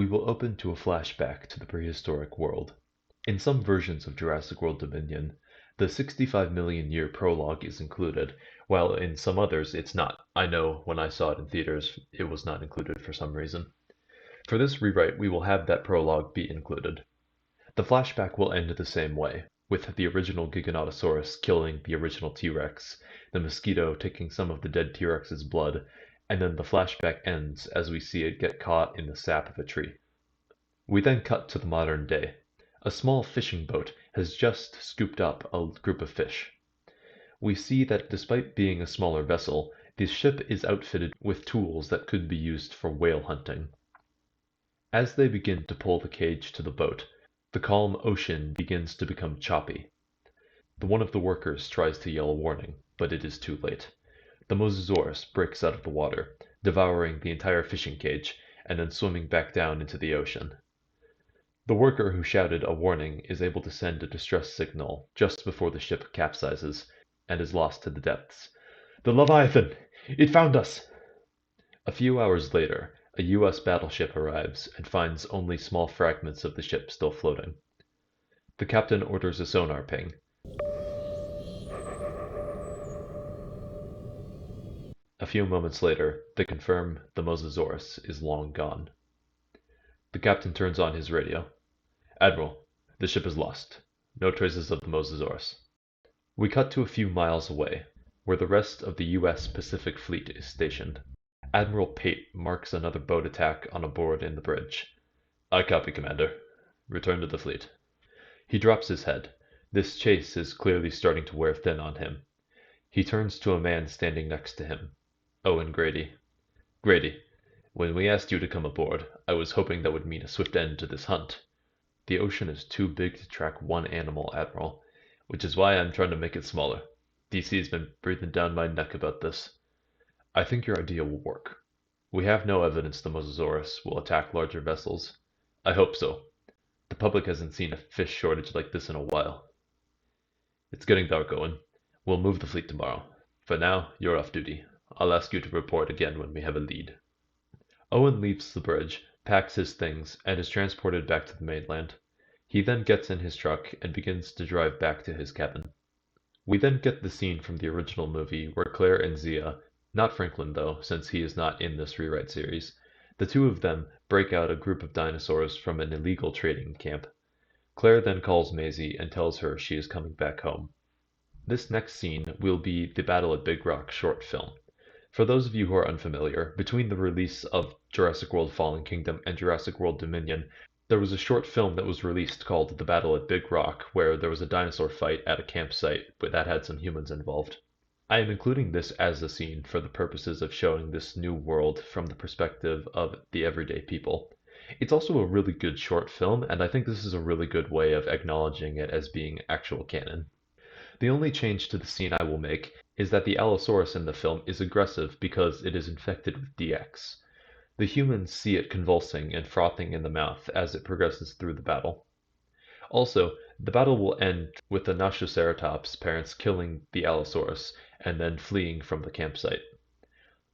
we will open to a flashback to the prehistoric world. In some versions of Jurassic World Dominion, the 65 million year prologue is included, while in some others it's not. I know when I saw it in theaters, it was not included for some reason. For this rewrite, we will have that prologue be included. The flashback will end the same way, with the original Giganotosaurus killing the original T-Rex, the mosquito taking some of the dead T-Rex's blood, and then the flashback ends as we see it get caught in the sap of a tree. We then cut to the modern day. A small fishing boat has just scooped up a group of fish. We see that despite being a smaller vessel, the ship is outfitted with tools that could be used for whale hunting. As they begin to pull the cage to the boat, the calm ocean begins to become choppy. One of the workers tries to yell a warning, but it is too late. The Mosasaurus breaks out of the water, devouring the entire fishing cage, and then swimming back down into the ocean. The worker who shouted a warning is able to send a distress signal just before the ship capsizes and is lost to the depths. "The Leviathan! It found us!" A few hours later, a US battleship arrives and finds only small fragments of the ship still floating. The captain orders a sonar ping. A few moments later, they confirm the Mosasaurus is long gone. The captain turns on his radio. "Admiral, the ship is lost. No traces of the Mosasaurus." We cut to a few miles away, where the rest of the US Pacific Fleet is stationed. Admiral Pate marks another boat attack on a board in the bridge. "I copy, Commander. Return to the fleet." He drops his head. This chase is clearly starting to wear thin on him. He turns to a man standing next to him. Owen Grady. "Grady, when we asked you to come aboard, I was hoping that would mean a swift end to this hunt. The ocean is too big to track one animal, Admiral, which is why I'm trying to make it smaller. DC's been breathing down my neck about this. I think your idea will work. We have no evidence the Mosasaurus will attack larger vessels. I hope so. The public hasn't seen a fish shortage like this in a while. It's getting dark, Owen. We'll move the fleet tomorrow. For now, you're off duty. I'll ask you to report again when we have a lead." Owen leaves the bridge, packs his things, and is transported back to the mainland. He then gets in his truck and begins to drive back to his cabin. We then get the scene from the original movie where Claire and Zia, not Franklin though, since he is not in this rewrite series, the two of them break out a group of dinosaurs from an illegal trading camp. Claire then calls Maisie and tells her she is coming back home. This next scene will be the Battle at Big Rock short film. For those of you who are unfamiliar, between the release of Jurassic World Fallen Kingdom and Jurassic World Dominion, there was a short film that was released called The Battle at Big Rock, where there was a dinosaur fight at a campsite that had some humans involved. I am including this as a scene for the purposes of showing this new world from the perspective of the everyday people. It's also a really good short film, and I think this is a really good way of acknowledging it as being actual canon. The only change to the scene I will make is that the Allosaurus in the film is aggressive because it is infected with DX. The humans see it convulsing and frothing in the mouth as it progresses through the battle. Also, the battle will end with the Nasuceratops parents killing the Allosaurus and then fleeing from the campsite.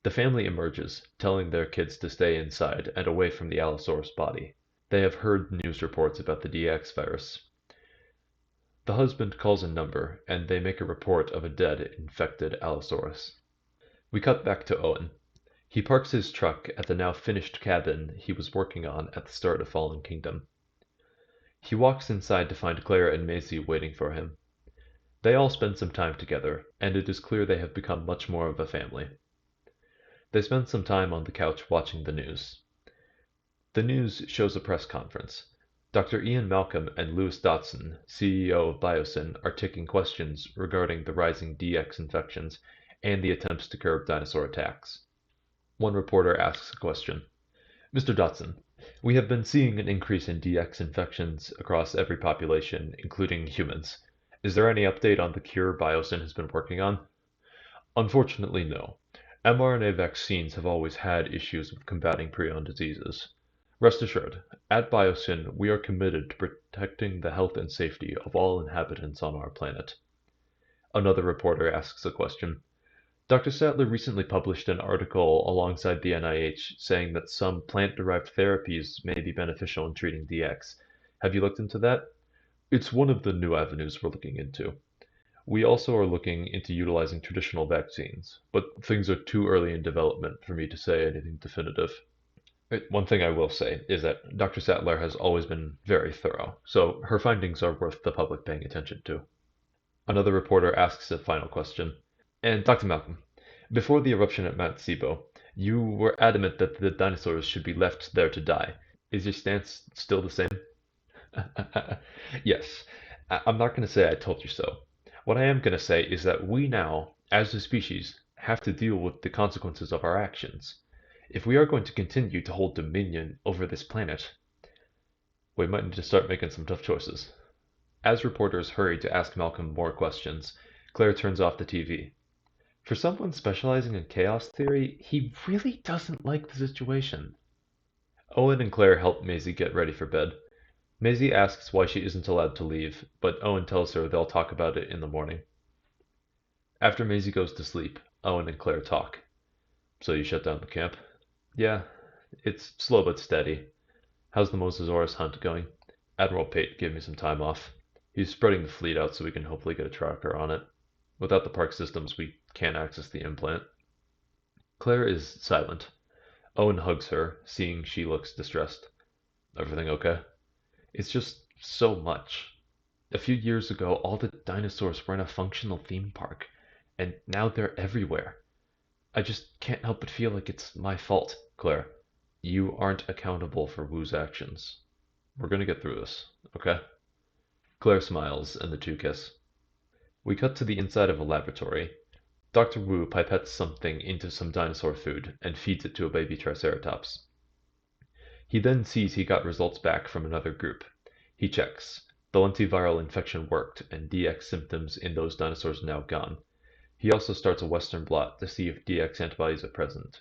The family emerges, telling their kids to stay inside and away from the Allosaurus body. They have heard news reports about the DX virus. The husband calls a number, and they make a report of a dead, infected Allosaurus. We cut back to Owen. He parks his truck at the now finished cabin he was working on at the start of Fallen Kingdom. He walks inside to find Clara and Maisie waiting for him. They all spend some time together, and it is clear they have become much more of a family. They spend some time on the couch watching the news. The news shows a press conference. Dr. Ian Malcolm and Lewis Dotson, CEO of Biosyn, are taking questions regarding the rising DX infections and the attempts to curb dinosaur attacks. One reporter asks a question. "Mr. Dotson, we have been seeing an increase in DX infections across every population, including humans. Is there any update on the cure Biosyn has been working on?" "Unfortunately, no. mRNA vaccines have always had issues with combating prion diseases. Rest assured, at Biosyn, we are committed to protecting the health and safety of all inhabitants on our planet." Another reporter asks a question. Dr. Sattler recently published an article alongside the NIH saying that some plant-derived therapies may be beneficial in treating DX. Have you looked into that? It's one of the new avenues we're looking into. We also are looking into utilizing traditional vaccines, but things are too early in development for me to say anything definitive. One thing I will say is that Dr. Sattler has always been very thorough, so her findings are worth the public paying attention to. Another reporter asks a final question. And Dr. Malcolm, before the eruption at Mount Sibo, you were adamant that the dinosaurs should be left there to die. Is your stance still the same? Yes. I'm not going to say I told you so. What I am going to say is that we now, as a species, have to deal with the consequences of our actions. If we are going to continue to hold dominion over this planet, we might need to start making some tough choices. As reporters hurry to ask Malcolm more questions, Claire turns off the TV. For someone specializing in chaos theory, he really doesn't like the situation. Owen and Claire help Maisie get ready for bed. Maisie asks why she isn't allowed to leave, but Owen tells her they'll talk about it in the morning. After Maisie goes to sleep, Owen and Claire talk. So you shut down the camp? Yeah, it's slow but steady. How's the Mosasaurus hunt going? Admiral Pate gave me some time off. He's spreading the fleet out so we can hopefully get a tracker on it. Without the park systems, we can't access the implant. Claire is silent. Owen hugs her, seeing she looks distressed. Everything okay? It's just so much. A few years ago, all the dinosaurs were in a functional theme park, and now they're everywhere. I just can't help but feel like it's my fault, Claire. You aren't accountable for Wu's actions. We're gonna get through this, okay? Claire smiles, and the two kiss. We cut to the inside of a laboratory. Dr. Wu pipettes something into some dinosaur food and feeds it to a baby Triceratops. He then sees he got results back from another group. He checks. The lentiviral infection worked, and DX symptoms in those dinosaurs are now gone. He also starts a Western blot to see if DX antibodies are present.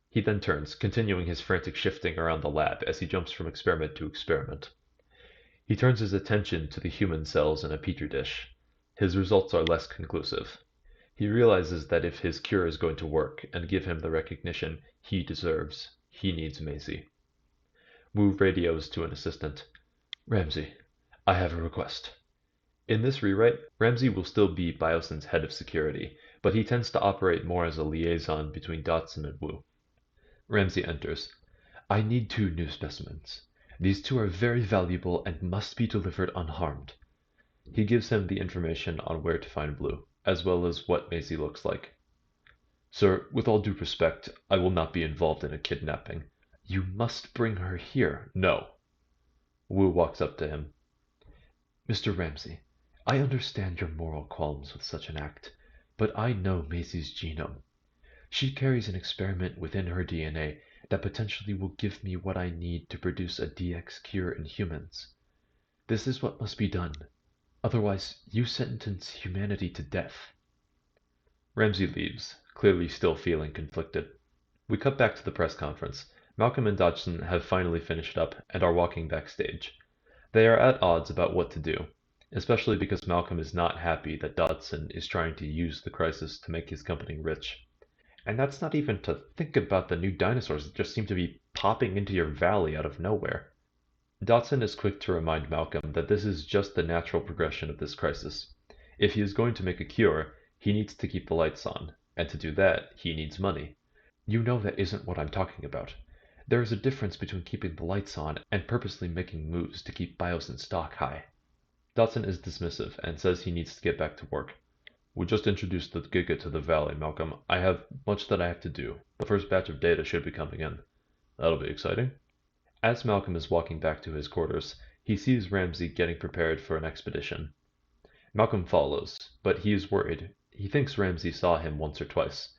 He then turns, continuing his frantic shifting around the lab as he jumps from experiment to experiment. He turns his attention to the human cells in a petri dish. His results are less conclusive. He realizes that if his cure is going to work and give him the recognition he deserves, he needs Maisie. Wu radios to an assistant. Ramsey, I have a request. In this rewrite, Ramsey will still be Biosyn's head of security, but he tends to operate more as a liaison between Dotson and Wu. Ramsey enters. I need 2 new specimens. These 2 are very valuable and must be delivered unharmed. He gives him the information on where to find Blue, as well as what Maisie looks like. Sir, with all due respect, I will not be involved in a kidnapping. You must bring her here. No. Wu walks up to him. Mr. Ramsey, I understand your moral qualms with such an act, but I know Maisie's genome. She carries an experiment within her DNA that potentially will give me what I need to produce a DX cure in humans. This is what must be done. Otherwise, you sentence humanity to death. Ramsey leaves, clearly still feeling conflicted. We cut back to the press conference. Malcolm and Dodgson have finally finished up and are walking backstage. They are at odds about what to do, especially because Malcolm is not happy that Dodgson is trying to use the crisis to make his company rich. And that's not even to think about the new dinosaurs that just seem to be popping into your valley out of nowhere. Dodgson is quick to remind Malcolm that this is just the natural progression of this crisis. If he is going to make a cure, he needs to keep the lights on, and to do that, he needs money. You know that isn't what I'm talking about. There is a difference between keeping the lights on and purposely making moves to keep Biosyn stock high. Dodgson is dismissive and says he needs to get back to work. We just introduced the Giga to the valley, Malcolm. I have much that I have to do. The first batch of data should be coming in. That'll be exciting. As Malcolm is walking back to his quarters, he sees Ramsey getting prepared for an expedition. Malcolm follows, but he is worried. He thinks Ramsey saw him once or twice.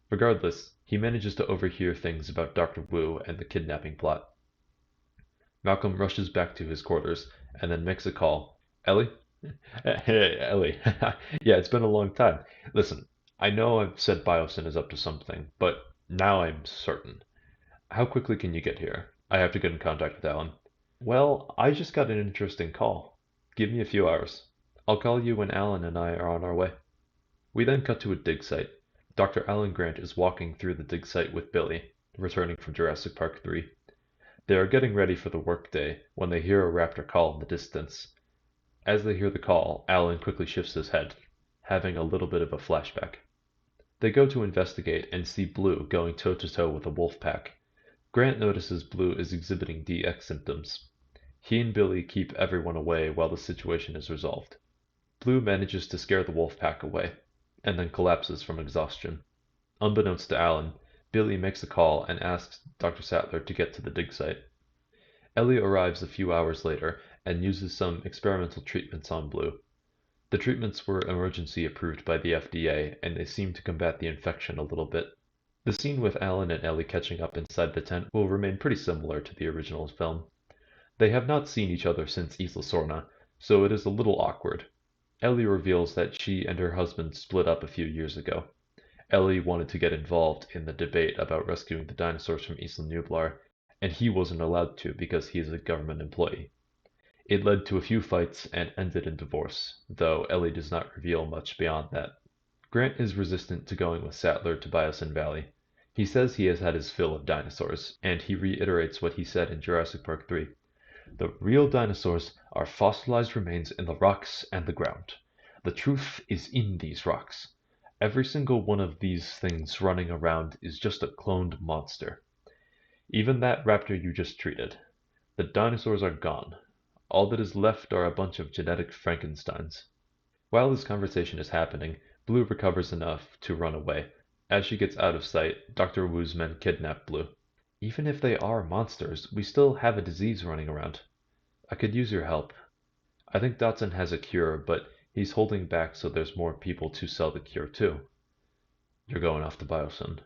Regardless, he manages to overhear things about Dr. Wu and the kidnapping plot. Malcolm rushes back to his quarters and then makes a call. Ellie? Hey, Ellie. Yeah, it's been a long time. Listen, I know I've said Biosyn is up to something, but now I'm certain. How quickly can you get here? I have to get in contact with Alan. Well, I just got an interesting call. Give me a few hours. I'll call you when Alan and I are on our way. We then cut to a dig site. Dr. Alan Grant is walking through the dig site with Billy, returning from Jurassic Park 3. They are getting ready for the workday when they hear a raptor call in the distance. As they hear the call, Alan quickly shifts his head, having a little bit of a flashback. They go to investigate and see Blue going toe-to-toe with a wolf pack. Grant notices Blue is exhibiting DX symptoms. He and Billy keep everyone away while the situation is resolved. Blue manages to scare the wolf pack away, and then collapses from exhaustion. Unbeknownst to Alan, Billy makes a call and asks Dr. Sattler to get to the dig site. Ellie arrives a few hours later and uses some experimental treatments on Blue. The treatments were emergency approved by the FDA, and they seem to combat the infection a little bit. The scene with Alan and Ellie catching up inside the tent will remain pretty similar to the original film. They have not seen each other since Isla Sorna, so it is a little awkward. Ellie reveals that she and her husband split up a few years ago. Ellie wanted to get involved in the debate about rescuing the dinosaurs from Isla Nublar, and he wasn't allowed to because he is a government employee. It led to a few fights and ended in divorce, though Ellie does not reveal much beyond that. Grant is resistant to going with Sattler to Biosyn Valley. He says he has had his fill of dinosaurs, and he reiterates what he said in Jurassic Park 3. The real dinosaurs are fossilized remains in the rocks and the ground. The truth is in these rocks. Every single one of these things running around is just a cloned monster. Even that raptor you just treated. The dinosaurs are gone. All that is left are a bunch of genetic Frankensteins. While this conversation is happening, Blue recovers enough to run away. As she gets out of sight, Dr. Wu's men kidnap Blue. Even if they are monsters, we still have a disease running around. I could use your help. I think Dotson has a cure, but he's holding back so there's more people to sell the cure to. You're going off to Biosyn.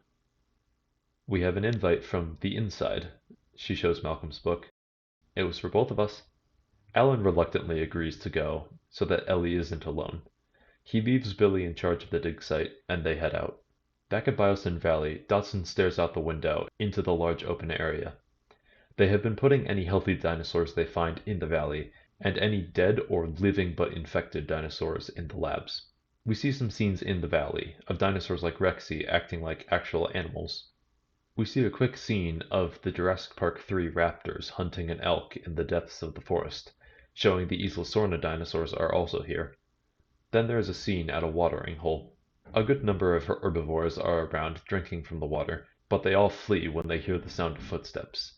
We have an invite from the inside. She shows Malcolm's book. It was for both of us. Alan reluctantly agrees to go, so that Ellie isn't alone. He leaves Billy in charge of the dig site, and they head out. Back at Biosyn Valley, Dotson stares out the window into the large open area. They have been putting any healthy dinosaurs they find in the valley, and any dead or living but infected dinosaurs in the labs. We see some scenes in the valley, of dinosaurs like Rexy acting like actual animals. We see a quick scene of the Jurassic Park 3 raptors hunting an elk in the depths of the forest, showing the Isla Sorna dinosaurs are also here. Then there is a scene at a watering hole. A good number of herbivores are around drinking from the water, but they all flee when they hear the sound of footsteps.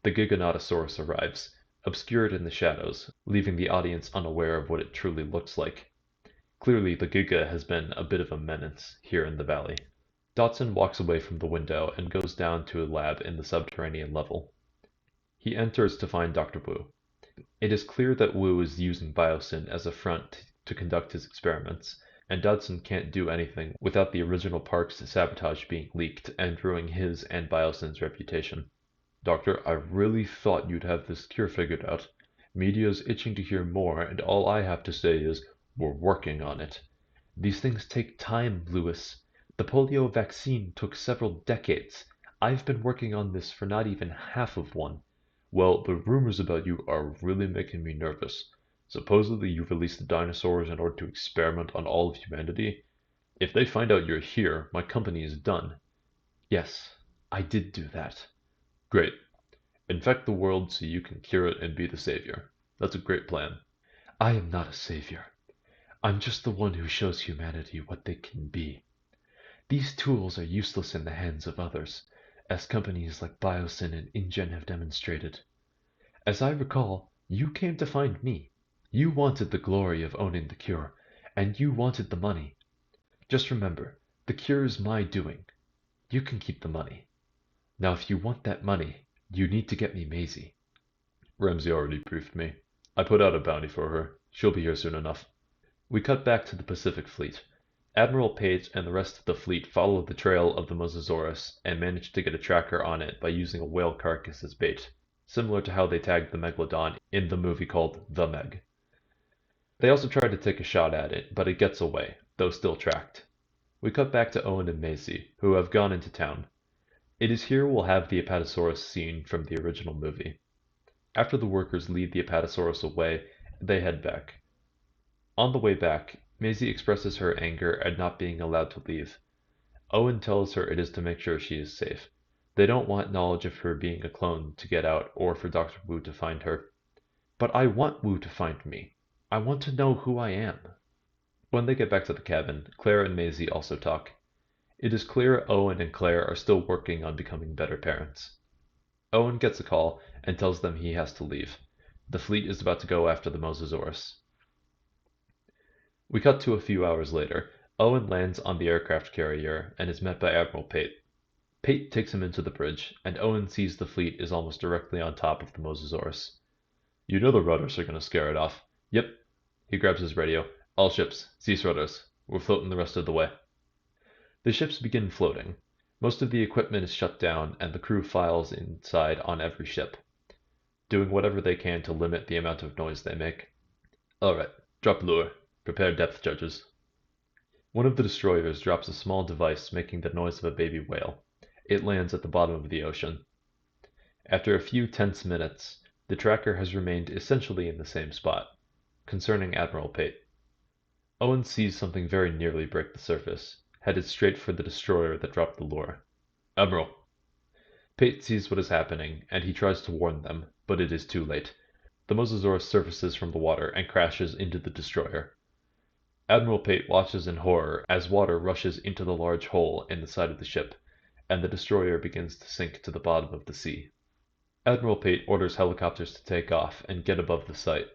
The Giganotosaurus arrives, obscured in the shadows, leaving the audience unaware of what it truly looks like. Clearly the Giga has been a bit of a menace here in the valley. Dotson walks away from the window and goes down to a lab in the subterranean level. He enters to find Dr. Wu. It is clear that Wu is using Biosyn as a front to conduct his experiments, and Dodson can't do anything without the original park's sabotage being leaked and ruining his and Biosyn's reputation. Doctor, I really thought you'd have this cure figured out. Media's itching to hear more, and all I have to say is, we're working on it. These things take time, Lewis. The polio vaccine took several decades. I've been working on this for not even half of one. Well, the rumors about you are really making me nervous. Supposedly you released the dinosaurs in order to experiment on all of humanity. If they find out you're here, my company is done. Yes, I did do that. Great. Infect the world so you can cure it and be the savior. That's a great plan. I am not a savior. I'm just the one who shows humanity what they can be. These tools are useless in the hands of others, as companies like Biosyn and InGen have demonstrated. As I recall, you came to find me. You wanted the glory of owning the cure, and you wanted the money. Just remember, the cure is my doing. You can keep the money. Now if you want that money, you need to get me Maisie. Ramsey already briefed me. I put out a bounty for her. She'll be here soon enough. We cut back to the Pacific Fleet. Admiral Page and the rest of the fleet follow the trail of the Mosasaurus and manage to get a tracker on it by using a whale carcass as bait, similar to how they tagged the Megalodon in the movie called The Meg. They also try to take a shot at it, but it gets away, though still tracked. We cut back to Owen and Maisie, who have gone into town. It is here we'll have the Apatosaurus scene from the original movie. After the workers lead the Apatosaurus away, they head back. On the way back, Maisie expresses her anger at not being allowed to leave. Owen tells her it is to make sure she is safe. They don't want knowledge of her being a clone to get out or for Dr. Wu to find her. But I want Wu to find me. I want to know who I am. When they get back to the cabin, Claire and Maisie also talk. It is clear Owen and Claire are still working on becoming better parents. Owen gets a call and tells them he has to leave. The fleet is about to go after the Mosasaurus. We cut to a few hours later. Owen lands on the aircraft carrier and is met by Admiral Pate. Pate takes him into the bridge, and Owen sees the fleet is almost directly on top of the Mosasaurus. You know the rudders are going to scare it off. Yep. He grabs his radio. All ships, cease rudders. We're floating the rest of the way. The ships begin floating. Most of the equipment is shut down, and the crew files inside on every ship, doing whatever they can to limit the amount of noise they make. Alright, drop lure. Prepare depth charges. One of the destroyers drops a small device making the noise of a baby whale. It lands at the bottom of the ocean. After a few tense minutes, the tracker has remained essentially in the same spot. Concerning Admiral Pate. Owen sees something very nearly break the surface, headed straight for the destroyer that dropped the lure. Admiral. Pate sees what is happening, and he tries to warn them, but it is too late. The Mosasaurus surfaces from the water and crashes into the destroyer. Admiral Pate watches in horror as water rushes into the large hole in the side of the ship, and the destroyer begins to sink to the bottom of the sea. Admiral Pate orders helicopters to take off and get above the site.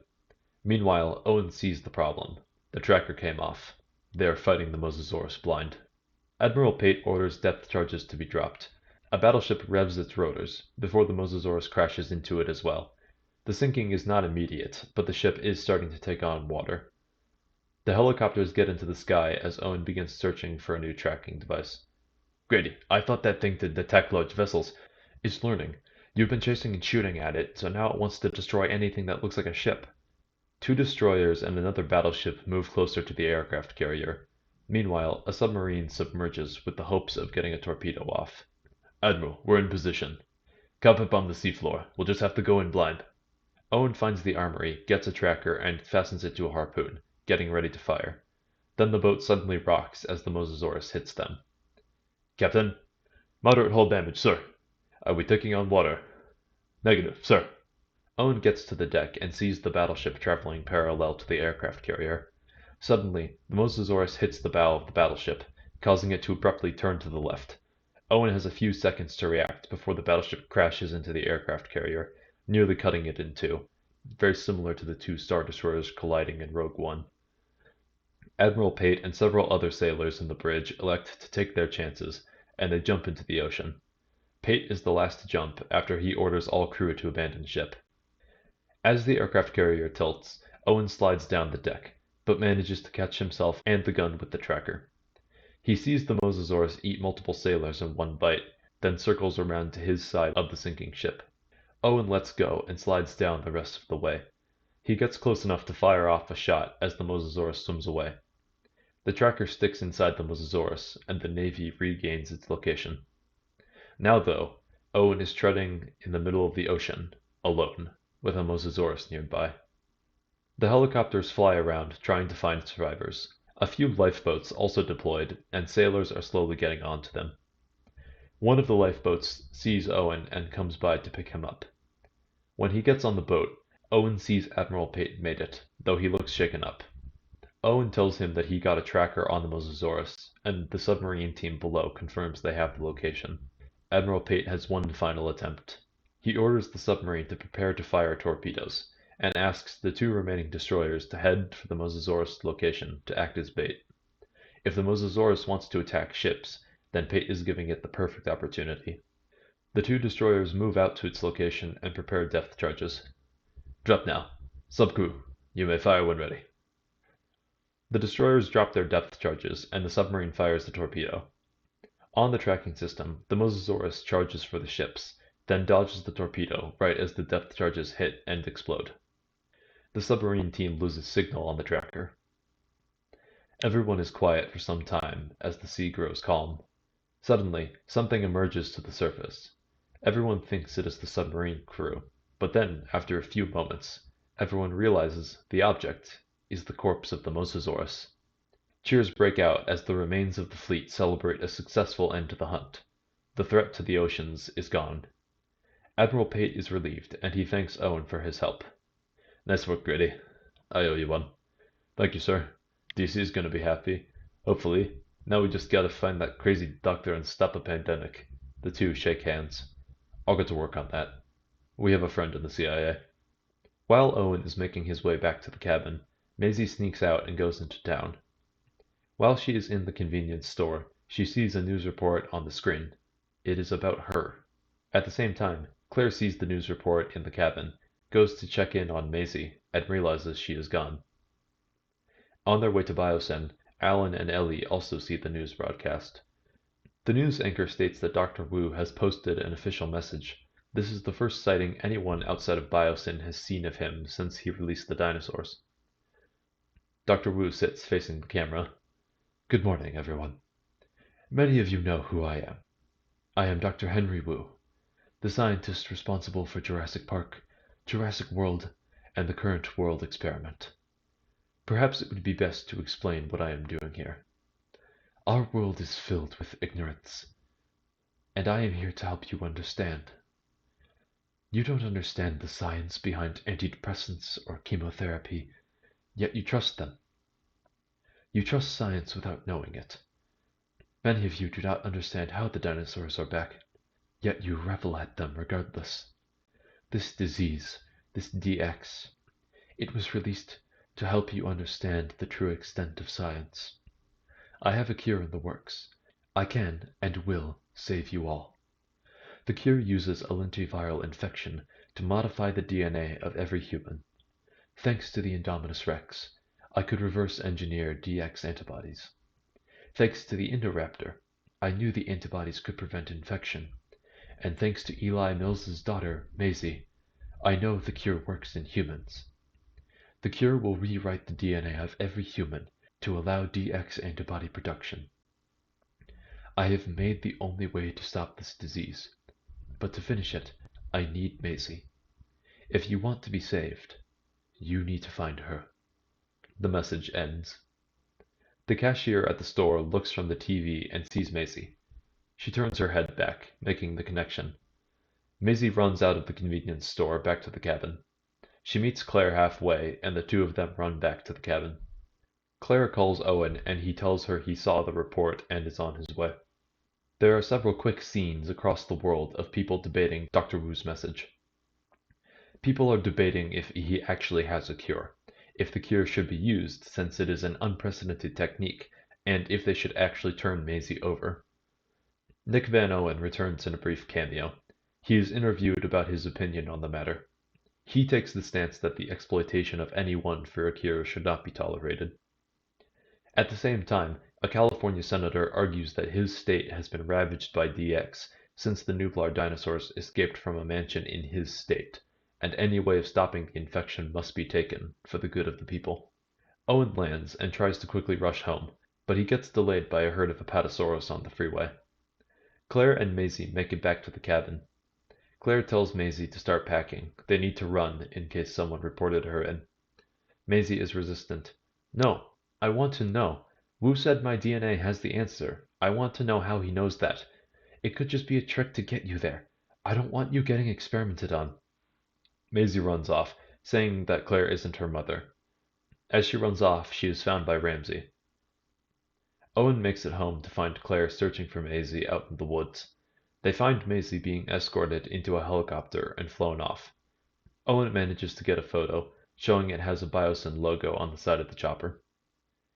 Meanwhile, Owen sees the problem. The tracker came off. They are fighting the Mosasaurus blind. Admiral Pate orders depth charges to be dropped. A battleship revs its rotors, before the Mosasaurus crashes into it as well. The sinking is not immediate, but the ship is starting to take on water. The helicopters get into the sky as Owen begins searching for a new tracking device. Grady, I thought that thing could detect large vessels. It's learning. You've been chasing and shooting at it, so now it wants to destroy anything that looks like a ship. Two destroyers and another battleship move closer to the aircraft carrier. Meanwhile, a submarine submerges with the hopes of getting a torpedo off. Admiral, we're in position. Cup up on the seafloor. We'll just have to go in blind. Owen finds the armory, gets a tracker, and fastens it to a harpoon, getting ready to fire. Then the boat suddenly rocks as the Mosasaurus hits them. Captain? Moderate hull damage, sir. Are we taking on water? Negative, sir. Owen gets to the deck and sees the battleship traveling parallel to the aircraft carrier. Suddenly, the Mosasaurus hits the bow of the battleship, causing it to abruptly turn to the left. Owen has a few seconds to react before the battleship crashes into the aircraft carrier, nearly cutting it in two, very similar to the two Star Destroyers colliding in Rogue One. Admiral Pate and several other sailors in the bridge elect to take their chances, and they jump into the ocean. Pate is the last to jump after he orders all crew to abandon ship. As the aircraft carrier tilts, Owen slides down the deck, but manages to catch himself and the gun with the tracker. He sees the Mosasaurus eat multiple sailors in one bite, then circles around to his side of the sinking ship. Owen lets go and slides down the rest of the way. He gets close enough to fire off a shot as the Mosasaurus swims away. The tracker sticks inside the Mosasaurus, and the Navy regains its location. Now, though, Owen is treading in the middle of the ocean, alone, with a Mosasaurus nearby. The helicopters fly around, trying to find survivors. A few lifeboats also deployed, and sailors are slowly getting onto them. One of the lifeboats sees Owen and comes by to pick him up. When he gets on the boat, Owen sees Admiral Pate made it, though he looks shaken up. Owen tells him that he got a tracker on the Mosasaurus, and the submarine team below confirms they have the location. Admiral Pate has one final attempt. He orders the submarine to prepare to fire torpedoes, and asks the two remaining destroyers to head for the Mosasaurus location to act as bait. If the Mosasaurus wants to attack ships, then Pate is giving it the perfect opportunity. The two destroyers move out to its location and prepare depth charges. Drop now. Subcrew, you may fire when ready. The destroyers drop their depth charges, and the submarine fires the torpedo. On the tracking system, the Mosasaurus charges for the ships, then dodges the torpedo right as the depth charges hit and explode. The submarine team loses signal on the tracker. Everyone is quiet for some time as the sea grows calm. Suddenly, something emerges to the surface. Everyone thinks it is the submarine crew, but then, after a few moments, everyone realizes the object is the corpse of the Mosasaurus. Cheers break out as the remains of the fleet celebrate a successful end to the hunt. The threat to the oceans is gone. Admiral Pate is relieved, and he thanks Owen for his help. Nice work, Grady. I owe you one. Thank you, sir. DC's gonna be happy. Hopefully. Now we just gotta find that crazy doctor and stop the pandemic. The two shake hands. I'll get to work on that. We have a friend in the CIA. While Owen is making his way back to the cabin, Maisie sneaks out and goes into town. While she is in the convenience store, she sees a news report on the screen. It is about her. At the same time, Claire sees the news report in the cabin, goes to check in on Maisie, and realizes she is gone. On their way to Biosyn, Alan and Ellie also see the news broadcast. The news anchor states that Dr. Wu has posted an official message. This is the first sighting anyone outside of Biosyn has seen of him since he released the dinosaurs. Dr. Wu sits facing the camera. Good morning, everyone. Many of you know who I am. I am Dr. Henry Wu, the scientist responsible for Jurassic Park, Jurassic World, and the current world experiment. Perhaps it would be best to explain what I am doing here. Our world is filled with ignorance, and I am here to help you understand. You don't understand the science behind antidepressants or chemotherapy, yet you trust them. You trust science without knowing it. Many of you do not understand how the dinosaurs are back, yet you revel at them regardless. This disease, this DX, it was released to help you understand the true extent of science. I have a cure in the works. I can and will save you all. The cure uses a lentiviral infection to modify the DNA of every human. Thanks to the Indominus Rex, I could reverse engineer DX antibodies. Thanks to the Indoraptor, I knew the antibodies could prevent infection. And thanks to Eli Mills's daughter, Maisie, I know the cure works in humans. The cure will rewrite the DNA of every human to allow DX antibody production. I have made the only way to stop this disease, but to finish it, I need Maisie. If you want to be saved, you need to find her. The message ends. The cashier at the store looks from the TV and sees Maisie. She turns her head back, making the connection. Maisie runs out of the convenience store back to the cabin. She meets Claire halfway, and the two of them run back to the cabin. Claire calls Owen, and he tells her he saw the report and is on his way. There are several quick scenes across the world of people debating Dr. Wu's message. People are debating if he actually has a cure, if the cure should be used since it is an unprecedented technique, and if they should actually turn Maisie over. Nick Van Owen returns in a brief cameo. He is interviewed about his opinion on the matter. He takes the stance that the exploitation of anyone for a cure should not be tolerated. At the same time, a California senator argues that his state has been ravaged by DX since the nublar dinosaurs escaped from a mansion in his state, and any way of stopping the infection must be taken for the good of the people. Owen lands and tries to quickly rush home, but he gets delayed by a herd of Apatosaurus on the freeway. Claire and Maisie make it back to the cabin. Claire tells Maisie to start packing. They need to run in case someone reported her in. Maisie is resistant. No, I want to know. Wu said my DNA has the answer. I want to know how he knows that. It could just be a trick to get you there. I don't want you getting experimented on. Maisie runs off, saying that Claire isn't her mother. As she runs off, she is found by Ramsey. Owen makes it home to find Claire searching for Maisie out in the woods. They find Maisie being escorted into a helicopter and flown off. Owen manages to get a photo, showing it has a Biosyn logo on the side of the chopper.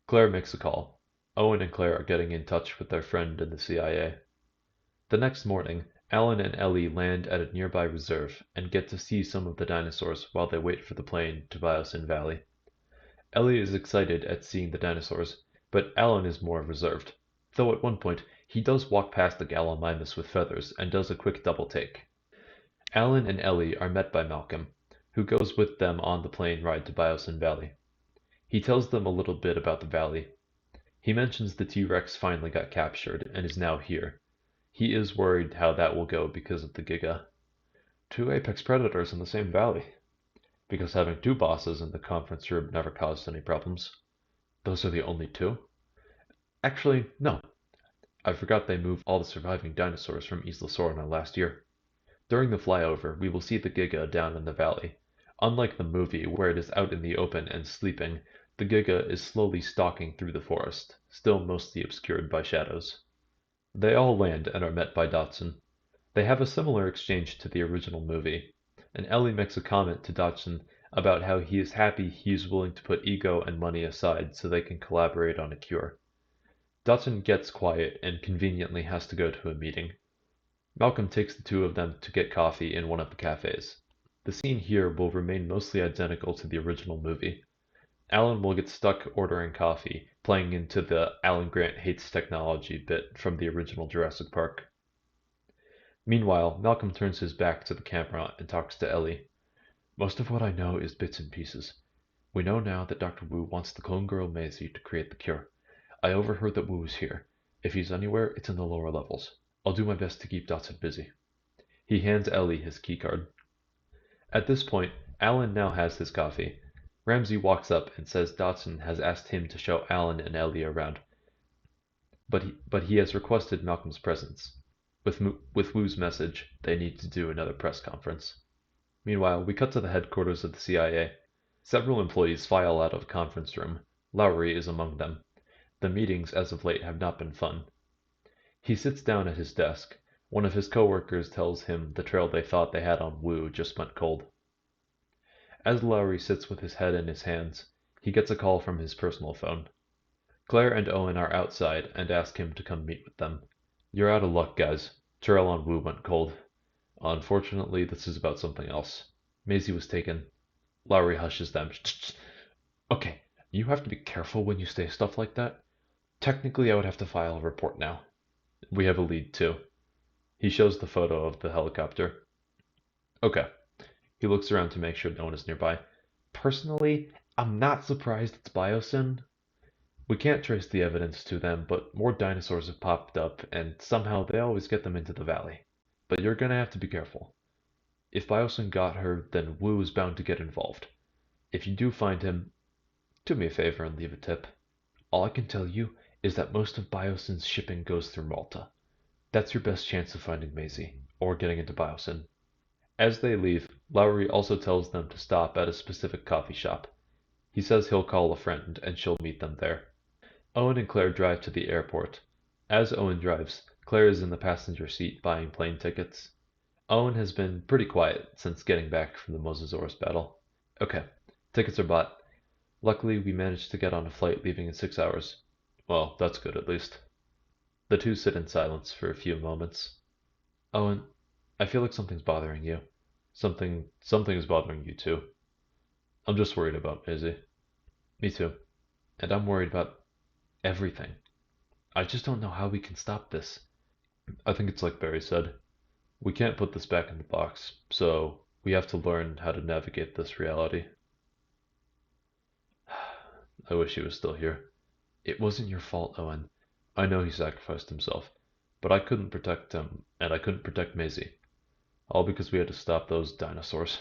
Claire makes a call. Owen and Claire are getting in touch with their friend in the CIA. The next morning, Alan and Ellie land at a nearby reserve and get to see some of the dinosaurs while they wait for the plane to Biosyn Valley. Ellie is excited at seeing the dinosaurs, but Alan is more reserved, though at one point he does walk past a Gallimimus with feathers and does a quick double take. Alan and Ellie are met by Malcolm, who goes with them on the plane ride to Biosyn Valley. He tells them a little bit about the valley. He mentions the T-Rex finally got captured and is now here. He is worried how that will go because of the Giga. 2 apex predators in the same valley. Because having 2 bosses in the conference room never caused any problems. Those are the only 2? Actually, no. I forgot they moved all the surviving dinosaurs from Isla Sorna last year. During the flyover, we will see the Giga down in the valley. Unlike the movie, where it is out in the open and sleeping, the Giga is slowly stalking through the forest, still mostly obscured by shadows. They all land and are met by Dotson. They have a similar exchange to the original movie, and Ellie makes a comment to Dotson about how he is happy he is willing to put ego and money aside so they can collaborate on a cure. Dotson gets quiet and conveniently has to go to a meeting. Malcolm takes the two of them to get coffee in one of the cafes. The scene here will remain mostly identical to the original movie. Alan will get stuck ordering coffee, playing into the Alan Grant hates technology bit from the original Jurassic Park. Meanwhile, Malcolm turns his back to the camera and talks to Ellie. Most of what I know is bits and pieces. We know now that Dr. Wu wants the clone girl Maisie to create the cure. I overheard that Wu is here. If he's anywhere, it's in the lower levels. I'll do my best to keep Dotson busy. He hands Ellie his keycard. At this point, Alan now has his coffee. Ramsey walks up and says Dotson has asked him to show Alan and Ellie around, but he has requested Malcolm's presence. With Wu's message, they need to do another press conference. Meanwhile, we cut to the headquarters of the CIA. Several employees file out of a conference room. Lowry is among them. The meetings as of late have not been fun. He sits down at his desk. One of his coworkers tells him the trail they thought they had on Wu just went cold. As Lowry sits with his head in his hands, he gets a call from his personal phone. Claire and Owen are outside and ask him to come meet with them. You're out of luck, guys. Trail on Wu went cold. Unfortunately, this is about something else. Maisie was taken. Lowry hushes them. Okay, you have to be careful when you say stuff like that. Technically, I would have to file a report now. We have a lead, too. He shows the photo of the helicopter. Okay. He looks around to make sure no one is nearby. Personally, I'm not surprised it's Biosyn. We can't trace the evidence to them, but more dinosaurs have popped up, and somehow they always get them into the valley. But you're gonna have to be careful. If Biosyn got her, then Wu is bound to get involved. If you do find him, do me a favor and leave a tip. All I can tell you is that most of Biosyn's shipping goes through Malta. That's your best chance of finding Maisie, or getting into Biosyn. As they leave, Lowry also tells them to stop at a specific coffee shop. He says he'll call a friend and she'll meet them there. Owen and Claire drive to the airport. As Owen drives, Claire is in the passenger seat buying plane tickets. Owen has been pretty quiet since getting back from the Mosasaurus battle. Okay, tickets are bought. Luckily, we managed to get on a flight leaving in 6 hours. Well, that's good at least. The two sit in silence for a few moments. Owen, I feel like something's bothering you. Something is bothering you too. I'm just worried about Maisie. Me too. And I'm worried about everything. I just don't know how we can stop this. I think it's like Barry said. We can't put this back in the box, so we have to learn how to navigate this reality. I wish he was still here. It wasn't your fault, Owen. I know he sacrificed himself, but I couldn't protect him, and I couldn't protect Maisie. All because we had to stop those dinosaurs.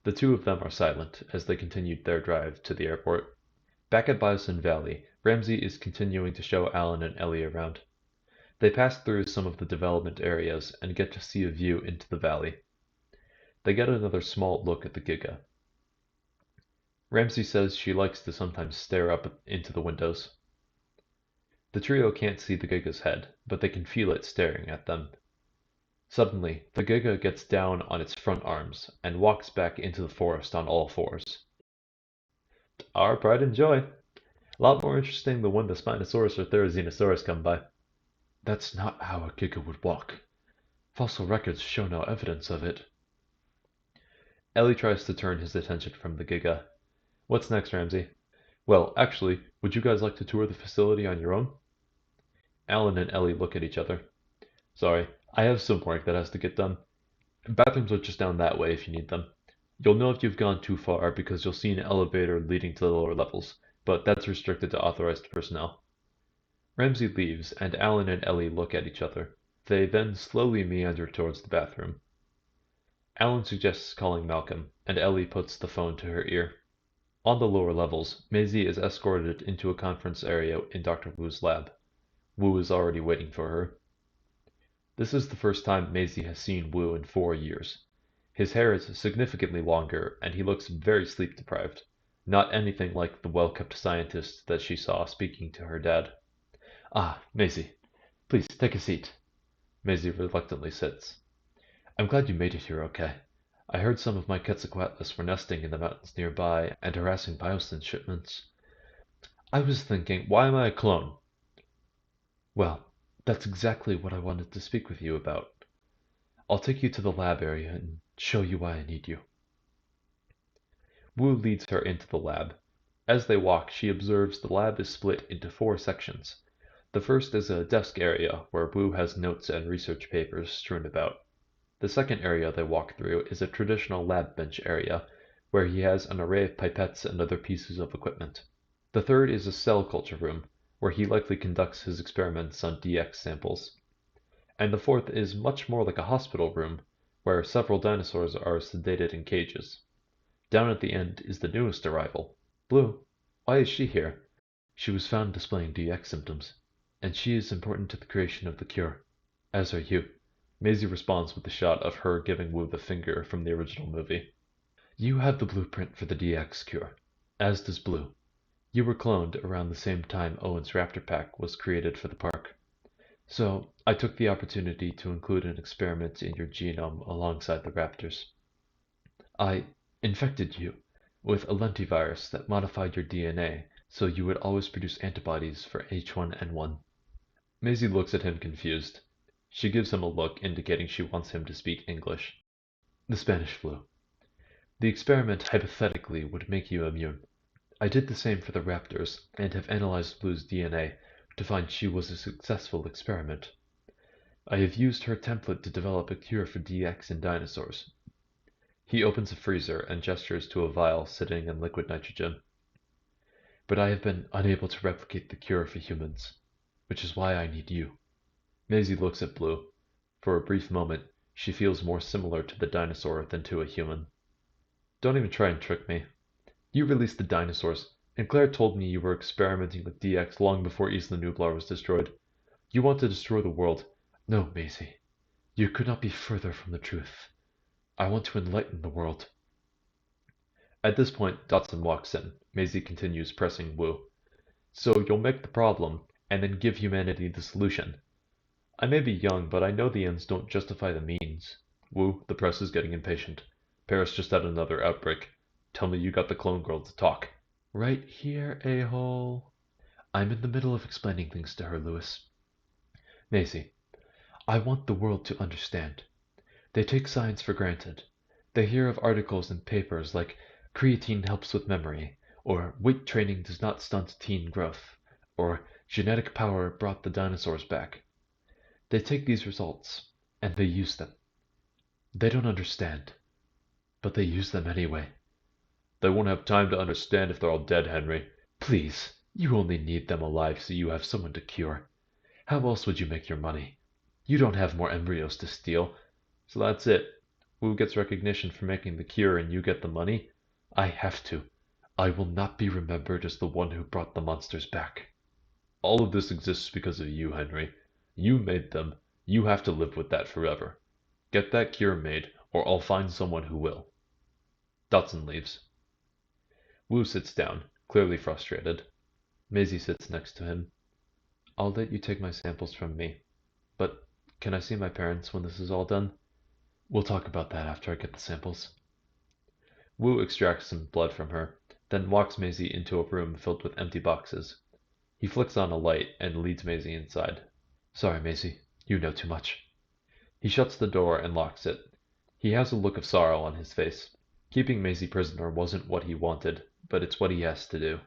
The two of them are silent as they continued their drive to the airport. Back at Bison Valley, Ramsey is continuing to show Alan and Ellie around. They pass through some of the development areas and get to see a view into the valley. They get another small look at the Giga. Ramsey says she likes to sometimes stare up into the windows. The trio can't see the Giga's head, but they can feel it staring at them. Suddenly, the Giga gets down on its front arms and walks back into the forest on all fours. Our pride and joy. A lot more interesting than when the Spinosaurus or Therizinosaurus come by. That's not how a Giga would walk. Fossil records show no evidence of it. Ellie tries to turn his attention from the Giga. What's next, Ramsey? Well, actually, would you guys like to tour the facility on your own? Alan and Ellie look at each other. Sorry, I have some work that has to get done. Bathrooms are just down that way if you need them. You'll know if you've gone too far because you'll see an elevator leading to the lower levels, but that's restricted to authorized personnel. Ramsey leaves, and Alan and Ellie look at each other. They then slowly meander towards the bathroom. Alan suggests calling Malcolm, and Ellie puts the phone to her ear. On the lower levels, Maisie is escorted into a conference area in Dr. Wu's lab. Wu is already waiting for her. This is the first time Maisie has seen Wu in 4 years. His hair is significantly longer, and he looks very sleep-deprived, not anything like the well-kept scientist that she saw speaking to her dad. Ah, Maisie, please take a seat. Maisie reluctantly sits. I'm glad you made it here okay. I heard some of my Quetzalcoatlus were nesting in the mountains nearby and harassing biosyn shipments. I was thinking, why am I a clone? Well, that's exactly what I wanted to speak with you about. I'll take you to the lab area and show you why I need you. Wu leads her into the lab. As they walk, she observes the lab is split into 4 sections. The first is a desk area where Wu has notes and research papers strewn about. The second area they walk through is a traditional lab bench area, where he has an array of pipettes and other pieces of equipment. The third is a cell culture room, where he likely conducts his experiments on DX samples. And the fourth is much more like a hospital room, where several dinosaurs are sedated in cages. Down at the end is the newest arrival, Blue. Why is she here? She was found displaying DX symptoms, and she is important to the creation of the cure. As are you. Maisie responds with a shot of her giving Wu the finger from the original movie. You have the blueprint for the DX cure, as does Blue. You were cloned around the same time Owen's Raptor Pack was created for the park. So, I took the opportunity to include an experiment in your genome alongside the raptors. I infected you with a lentivirus that modified your DNA so you would always produce antibodies for H1N1. Maisie looks at him confused. She gives him a look indicating she wants him to speak English. The Spanish flu. The experiment hypothetically would make you immune. I did the same for the raptors and have analyzed Blue's DNA to find she was a successful experiment. I have used her template to develop a cure for DX in dinosaurs. He opens a freezer and gestures to a vial sitting in liquid nitrogen. But I have been unable to replicate the cure for humans, which is why I need you. Maisie looks at Blue. For a brief moment, she feels more similar to the dinosaur than to a human. Don't even try and trick me. You released the dinosaurs, and Claire told me you were experimenting with DX long before Isla Nublar was destroyed. You want to destroy the world. No, Maisie. You could not be further from the truth. I want to enlighten the world. At this point, Dotson walks in. Maisie continues pressing Wu. So you'll make the problem, and then give humanity the solution. I may be young, but I know the ends don't justify the means. Wu, the press is getting impatient. Paris just had another outbreak. Tell me you got the clone girl to talk. Right here, a-hole. I'm in the middle of explaining things to her, Lewis. Maisie, I want the world to understand. They take science for granted. They hear of articles in papers like creatine helps with memory, or weight training does not stunt teen growth, or genetic power brought the dinosaurs back. They take these results, and they use them. They don't understand, but they use them anyway. They won't have time to understand if they're all dead, Henry. Please, you only need them alive so you have someone to cure. How else would you make your money? You don't have more embryos to steal. So that's it. Wu gets recognition for making the cure and you get the money. I have to. I will not be remembered as the one who brought the monsters back. All of this exists because of you, Henry. You made them. You have to live with that forever. Get that cure made, or I'll find someone who will. Dotson leaves. Wu sits down, clearly frustrated. Maisie sits next to him. I'll let you take my samples from me. But can I see my parents when this is all done? We'll talk about that after I get the samples. Wu extracts some blood from her, then walks Maisie into a room filled with empty boxes. He flicks on a light and leads Maisie inside. Sorry, Maisie. You know too much. He shuts the door and locks it. He has a look of sorrow on his face. Keeping Maisie prisoner wasn't what he wanted, but it's what he has to do.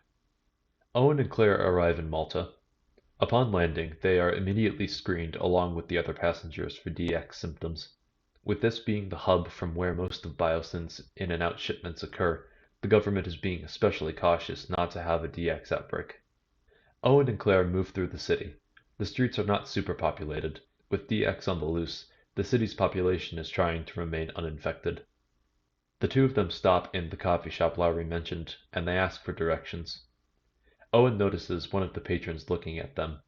Owen and Claire arrive in Malta. Upon landing, they are immediately screened along with the other passengers for DX symptoms. With this being the hub from where most of Biosyn's in and out shipments occur, the government is being especially cautious not to have a DX outbreak. Owen and Claire move through the city. The streets are not superpopulated. With DX on the loose, the city's population is trying to remain uninfected. The two of them stop in the coffee shop Lowry mentioned, and they ask for directions. Owen notices one of the patrons looking at them.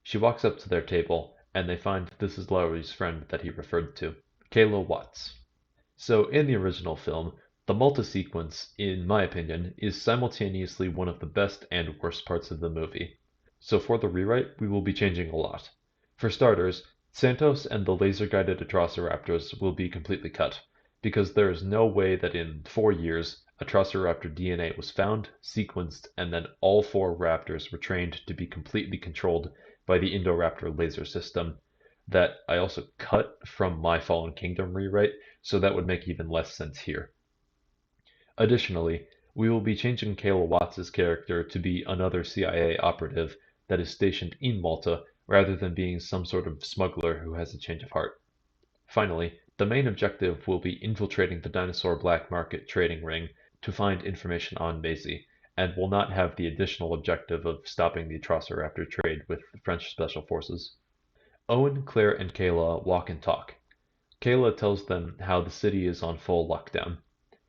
She walks up to their table, and they find this is Lowry's friend that he referred to, Kayla Watts. So in the original film, the Malta sequence, in my opinion, is simultaneously one of the best and worst parts of the movie. So for the rewrite, we will be changing a lot. For starters, Santos and the laser-guided Atrociraptors will be completely cut, because there is no way that in 4 years, Atrociraptor DNA was found, sequenced, and then all 4 raptors were trained to be completely controlled by the Indoraptor laser system that I also cut from my Fallen Kingdom rewrite, so that would make even less sense here. Additionally, we will be changing Kayla Watts' character to be another CIA operative that is stationed in Malta rather than being some sort of smuggler who has a change of heart. Finally, the main objective will be infiltrating the dinosaur black market trading ring to find information on Maisie, and will not have the additional objective of stopping the Atrociraptor trade with the French Special Forces. Owen, Claire, and Kayla walk and talk. Kayla tells them how the city is on full lockdown.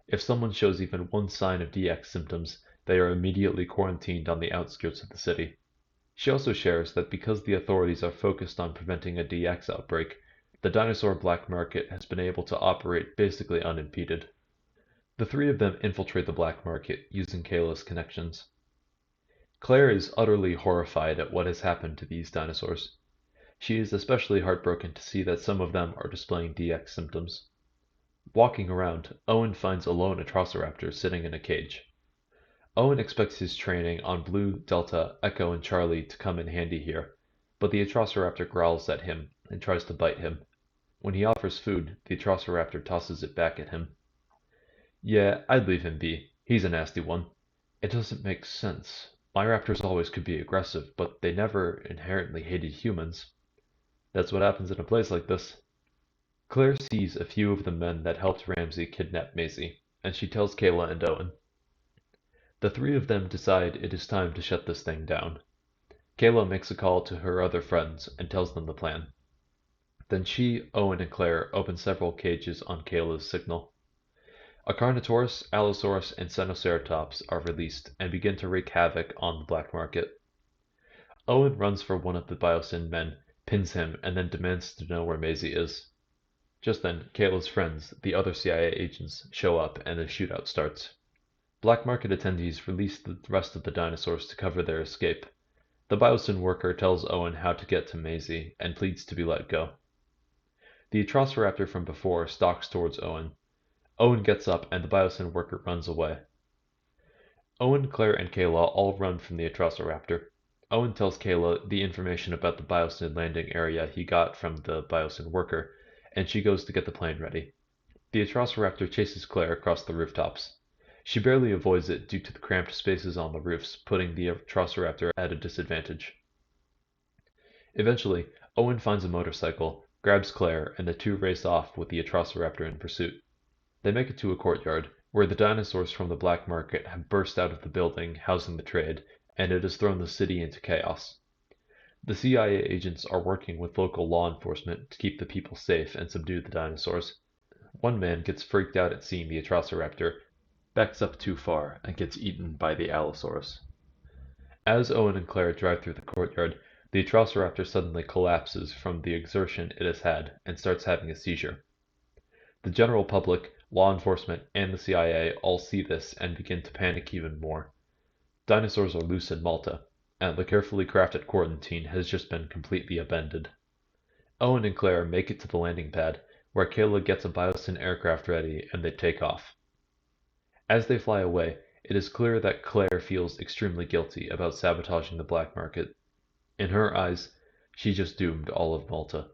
If someone shows even one sign of DX symptoms, they are immediately quarantined on the outskirts of the city. She also shares that because the authorities are focused on preventing a DX outbreak, the dinosaur black market has been able to operate basically unimpeded. The three of them infiltrate the black market using Kayla's connections. Claire is utterly horrified at what has happened to these dinosaurs. She is especially heartbroken to see that some of them are displaying DX symptoms. Walking around, Owen finds a lone Atrociraptor sitting in a cage. Owen expects his training on Blue, Delta, Echo, and Charlie to come in handy here, but the Atrociraptor growls at him and tries to bite him. When he offers food, the Atrociraptor tosses it back at him. Yeah, I'd leave him be. He's a nasty one. It doesn't make sense. My raptors always could be aggressive, but they never inherently hated humans. That's what happens in a place like this. Claire sees a few of the men that helped Ramsey kidnap Maisie, and she tells Kayla and Owen. The three of them decide it is time to shut this thing down. Kayla makes a call to her other friends and tells them the plan. Then she, Owen, and Claire open several cages on Kayla's signal. A Carnotaurus, Allosaurus, and Sinoceratops are released and begin to wreak havoc on the black market. Owen runs for one of the Biosyn men, pins him, and then demands to know where Maisie is. Just then, Kayla's friends, the other CIA agents, show up and a shootout starts. Black market attendees release the rest of the dinosaurs to cover their escape. The Biosyn worker tells Owen how to get to Maisie and pleads to be let go. The Atrociraptor from before stalks towards Owen. Owen gets up and the Biosyn worker runs away. Owen, Claire, and Kayla all run from the Atrociraptor. Owen tells Kayla the information about the Biosyn landing area he got from the Biosyn worker, and she goes to get the plane ready. The Atrociraptor chases Claire across the rooftops. She barely avoids it due to the cramped spaces on the roofs, putting the Atrociraptor at a disadvantage. Eventually, Owen finds a motorcycle, grabs Claire, and the two race off with the Atrociraptor in pursuit. They make it to a courtyard, where the dinosaurs from the black market have burst out of the building housing the trade, and it has thrown the city into chaos. The CIA agents are working with local law enforcement to keep the people safe and subdue the dinosaurs. One man gets freaked out at seeing the Atrociraptor, backs up too far, and gets eaten by the Allosaurus. As Owen and Claire drive through the courtyard, the Atrociraptor suddenly collapses from the exertion it has had and starts having a seizure. The general public, law enforcement, and the CIA all see this and begin to panic even more. Dinosaurs are loose in Malta, and the carefully crafted quarantine has just been completely upended. Owen and Claire make it to the landing pad, where Kayla gets a Biosyn aircraft ready and they take off. As they fly away, it is clear that Claire feels extremely guilty about sabotaging the black market. In her eyes, she just doomed all of Malta.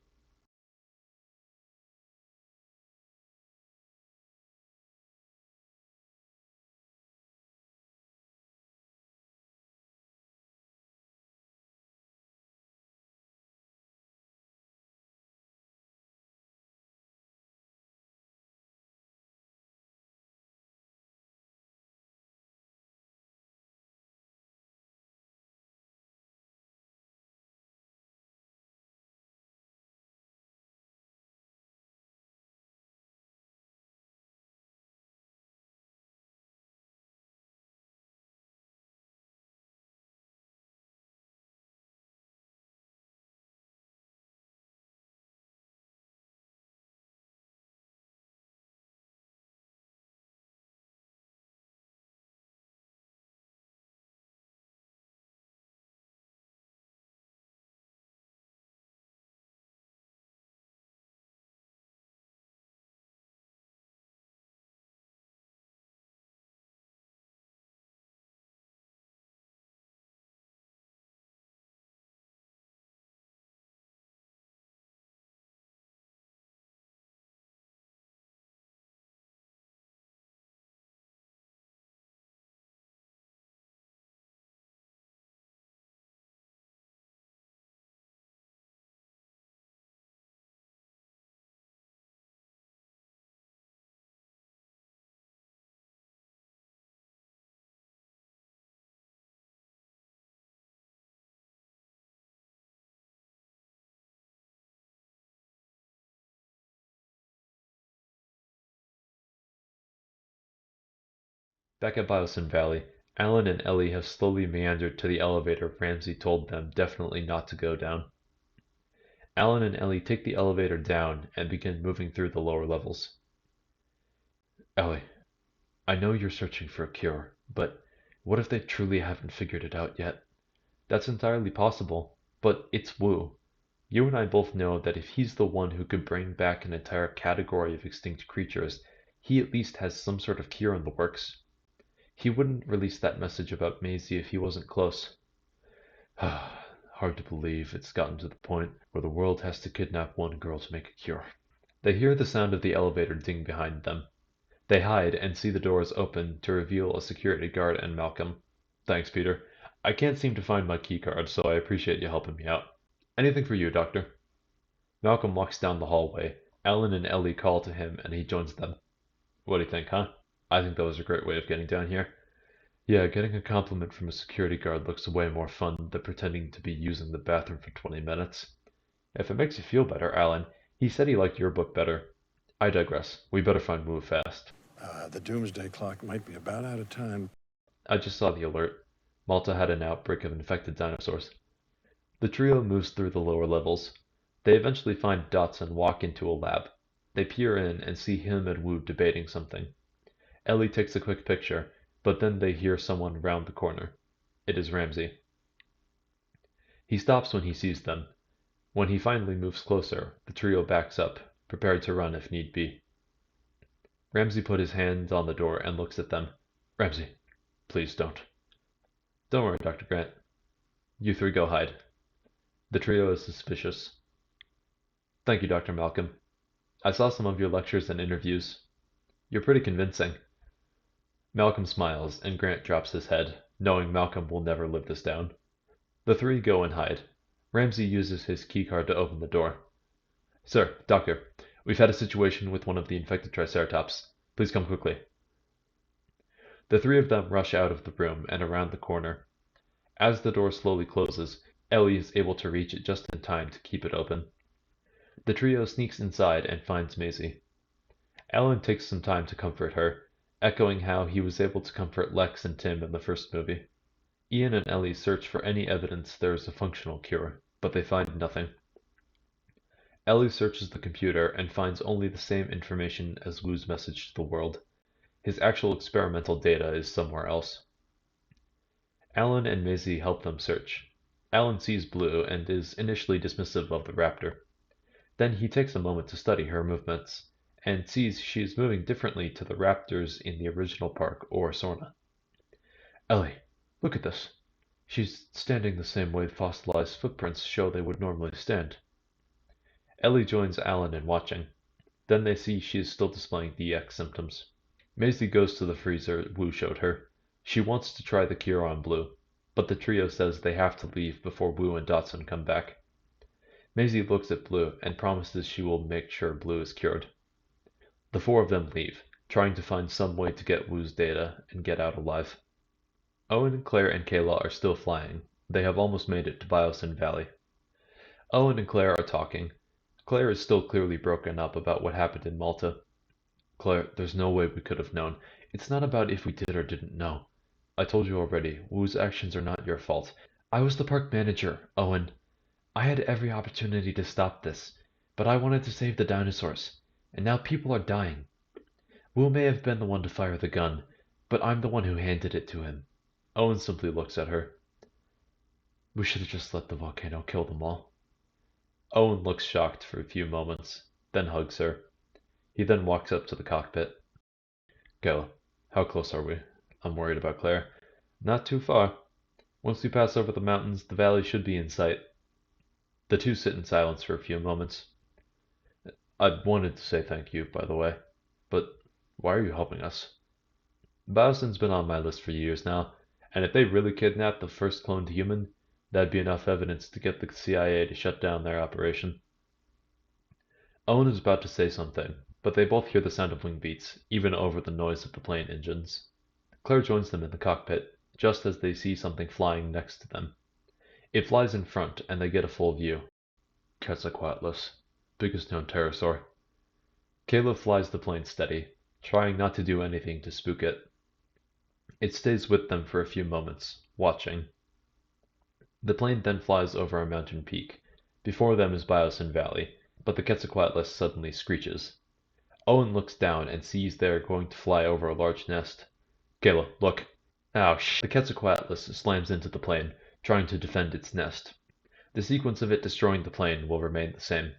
Back at Biosin Valley, Alan and Ellie have slowly meandered to the elevator Ramsey told them definitely not to go down. Alan and Ellie take the elevator down and begin moving through the lower levels. Ellie, I know you're searching for a cure, but what if they truly haven't figured it out yet? That's entirely possible, but it's Wu. You and I both know that if he's the one who could bring back an entire category of extinct creatures, he at least has some sort of cure in the works. He wouldn't release that message about Maisie if he wasn't close. Hard to believe it's gotten to the point where the world has to kidnap one girl to make a cure. They hear the sound of the elevator ding behind them. They hide and see the doors open to reveal a security guard and Malcolm. Thanks, Peter. I can't seem to find my keycard, so I appreciate you helping me out. Anything for you, Doctor. Malcolm walks down the hallway. Alan and Ellie call to him, and he joins them. What do you think, huh? I think that was a great way of getting down here. Yeah, getting a compliment from a security guard looks way more fun than pretending to be using the bathroom for 20 minutes. If it makes you feel better, Alan, he said he liked your book better. I digress. We better find Wu fast. The doomsday clock might be about out of time. I just saw the alert. Malta had an outbreak of infected dinosaurs. The trio moves through the lower levels. They eventually find Dots and walk into a lab. They peer in and see him and Wu debating something. Ellie takes a quick picture, but then they hear someone round the corner. It is Ramsey. He stops when he sees them. When he finally moves closer, the trio backs up, prepared to run if need be. Ramsey put his hand on the door and looks at them. Ramsey, please don't. Don't worry, Dr. Grant. You three go hide. The trio is suspicious. Thank you, Dr. Malcolm. I saw some of your lectures and interviews. You're pretty convincing. Malcolm smiles, and Grant drops his head, knowing Malcolm will never live this down. The three go and hide. Ramsey uses his keycard to open the door. Sir, Doctor, we've had a situation with one of the infected Triceratops. Please come quickly. The three of them rush out of the room and around the corner. As the door slowly closes, Ellie is able to reach it just in time to keep it open. The trio sneaks inside and finds Maisie. Alan takes some time to comfort her, echoing how he was able to comfort Lex and Tim in the first movie. Ian and Ellie search for any evidence there is a functional cure, but they find nothing. Ellie searches the computer and finds only the same information as Wu's message to the world. His actual experimental data is somewhere else. Alan and Maisie help them search. Alan sees Blue and is initially dismissive of the raptor. Then he takes a moment to study her movements, and sees she is moving differently to the raptors in the original park or Sorna. Ellie, look at this. She's standing the same way fossilized footprints show they would normally stand. Ellie joins Alan in watching. Then they see she is still displaying the X symptoms. Maisie goes to the freezer Wu showed her. She wants to try the cure on Blue, but the trio says they have to leave before Wu and Dotson come back. Maisie looks at Blue and promises she will make sure Blue is cured. The four of them leave, trying to find some way to get Wu's data and get out alive. Owen, Claire, and Kayla are still flying. They have almost made it to Biosin Valley. Owen and Claire are talking. Claire is still clearly broken up about what happened in Malta. Claire, there's no way we could have known. It's not about if we did or didn't know. I told you already, Wu's actions are not your fault. I was the park manager, Owen. I had every opportunity to stop this, but I wanted to save the dinosaurs, and now people are dying. Wu may have been the one to fire the gun, but I'm the one who handed it to him. Owen simply looks at her. We should have just let the volcano kill them all. Owen looks shocked for a few moments, then hugs her. He then walks up to the cockpit. Kayla, how close are we? I'm worried about Claire. Not too far. Once we pass over the mountains, the valley should be in sight. The two sit in silence for a few moments. I wanted to say thank you, by the way, but why are you helping us? Biosin's been on my list for years now, and if they really kidnapped the first cloned human, that'd be enough evidence to get the CIA to shut down their operation. Owen is about to say something, but they both hear the sound of wing beats, even over the noise of the plane engines. Claire joins them in the cockpit, just as they see something flying next to them. It flies in front, and they get a full view. Quetzalcoatlus, biggest known pterosaur. Caleb flies the plane steady, trying not to do anything to spook it. It stays with them for a few moments, watching. The plane then flies over a mountain peak. Before them is Biosyn Valley, but the Quetzalcoatlus suddenly screeches. Owen looks down and sees they are going to fly over a large nest. Kayla, look. The Quetzalcoatlus slams into the plane, trying to defend its nest. The sequence of it destroying the plane will remain the same.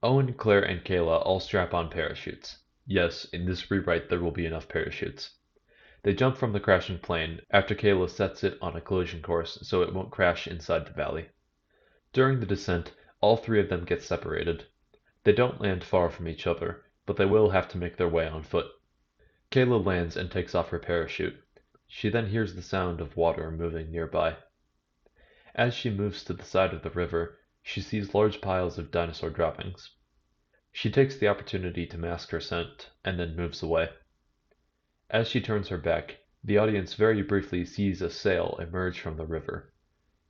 Owen, Claire, and Kayla all strap on parachutes. Yes, in this rewrite there will be enough parachutes. They jump from the crashing plane after Kayla sets it on a collision course so it won't crash inside the valley. During the descent, all three of them get separated. They don't land far from each other, but they will have to make their way on foot. Kayla lands and takes off her parachute. She then hears the sound of water moving nearby. As she moves to the side of the river, she sees large piles of dinosaur droppings. She takes the opportunity to mask her scent, and then moves away. As she turns her back, the audience very briefly sees a sail emerge from the river.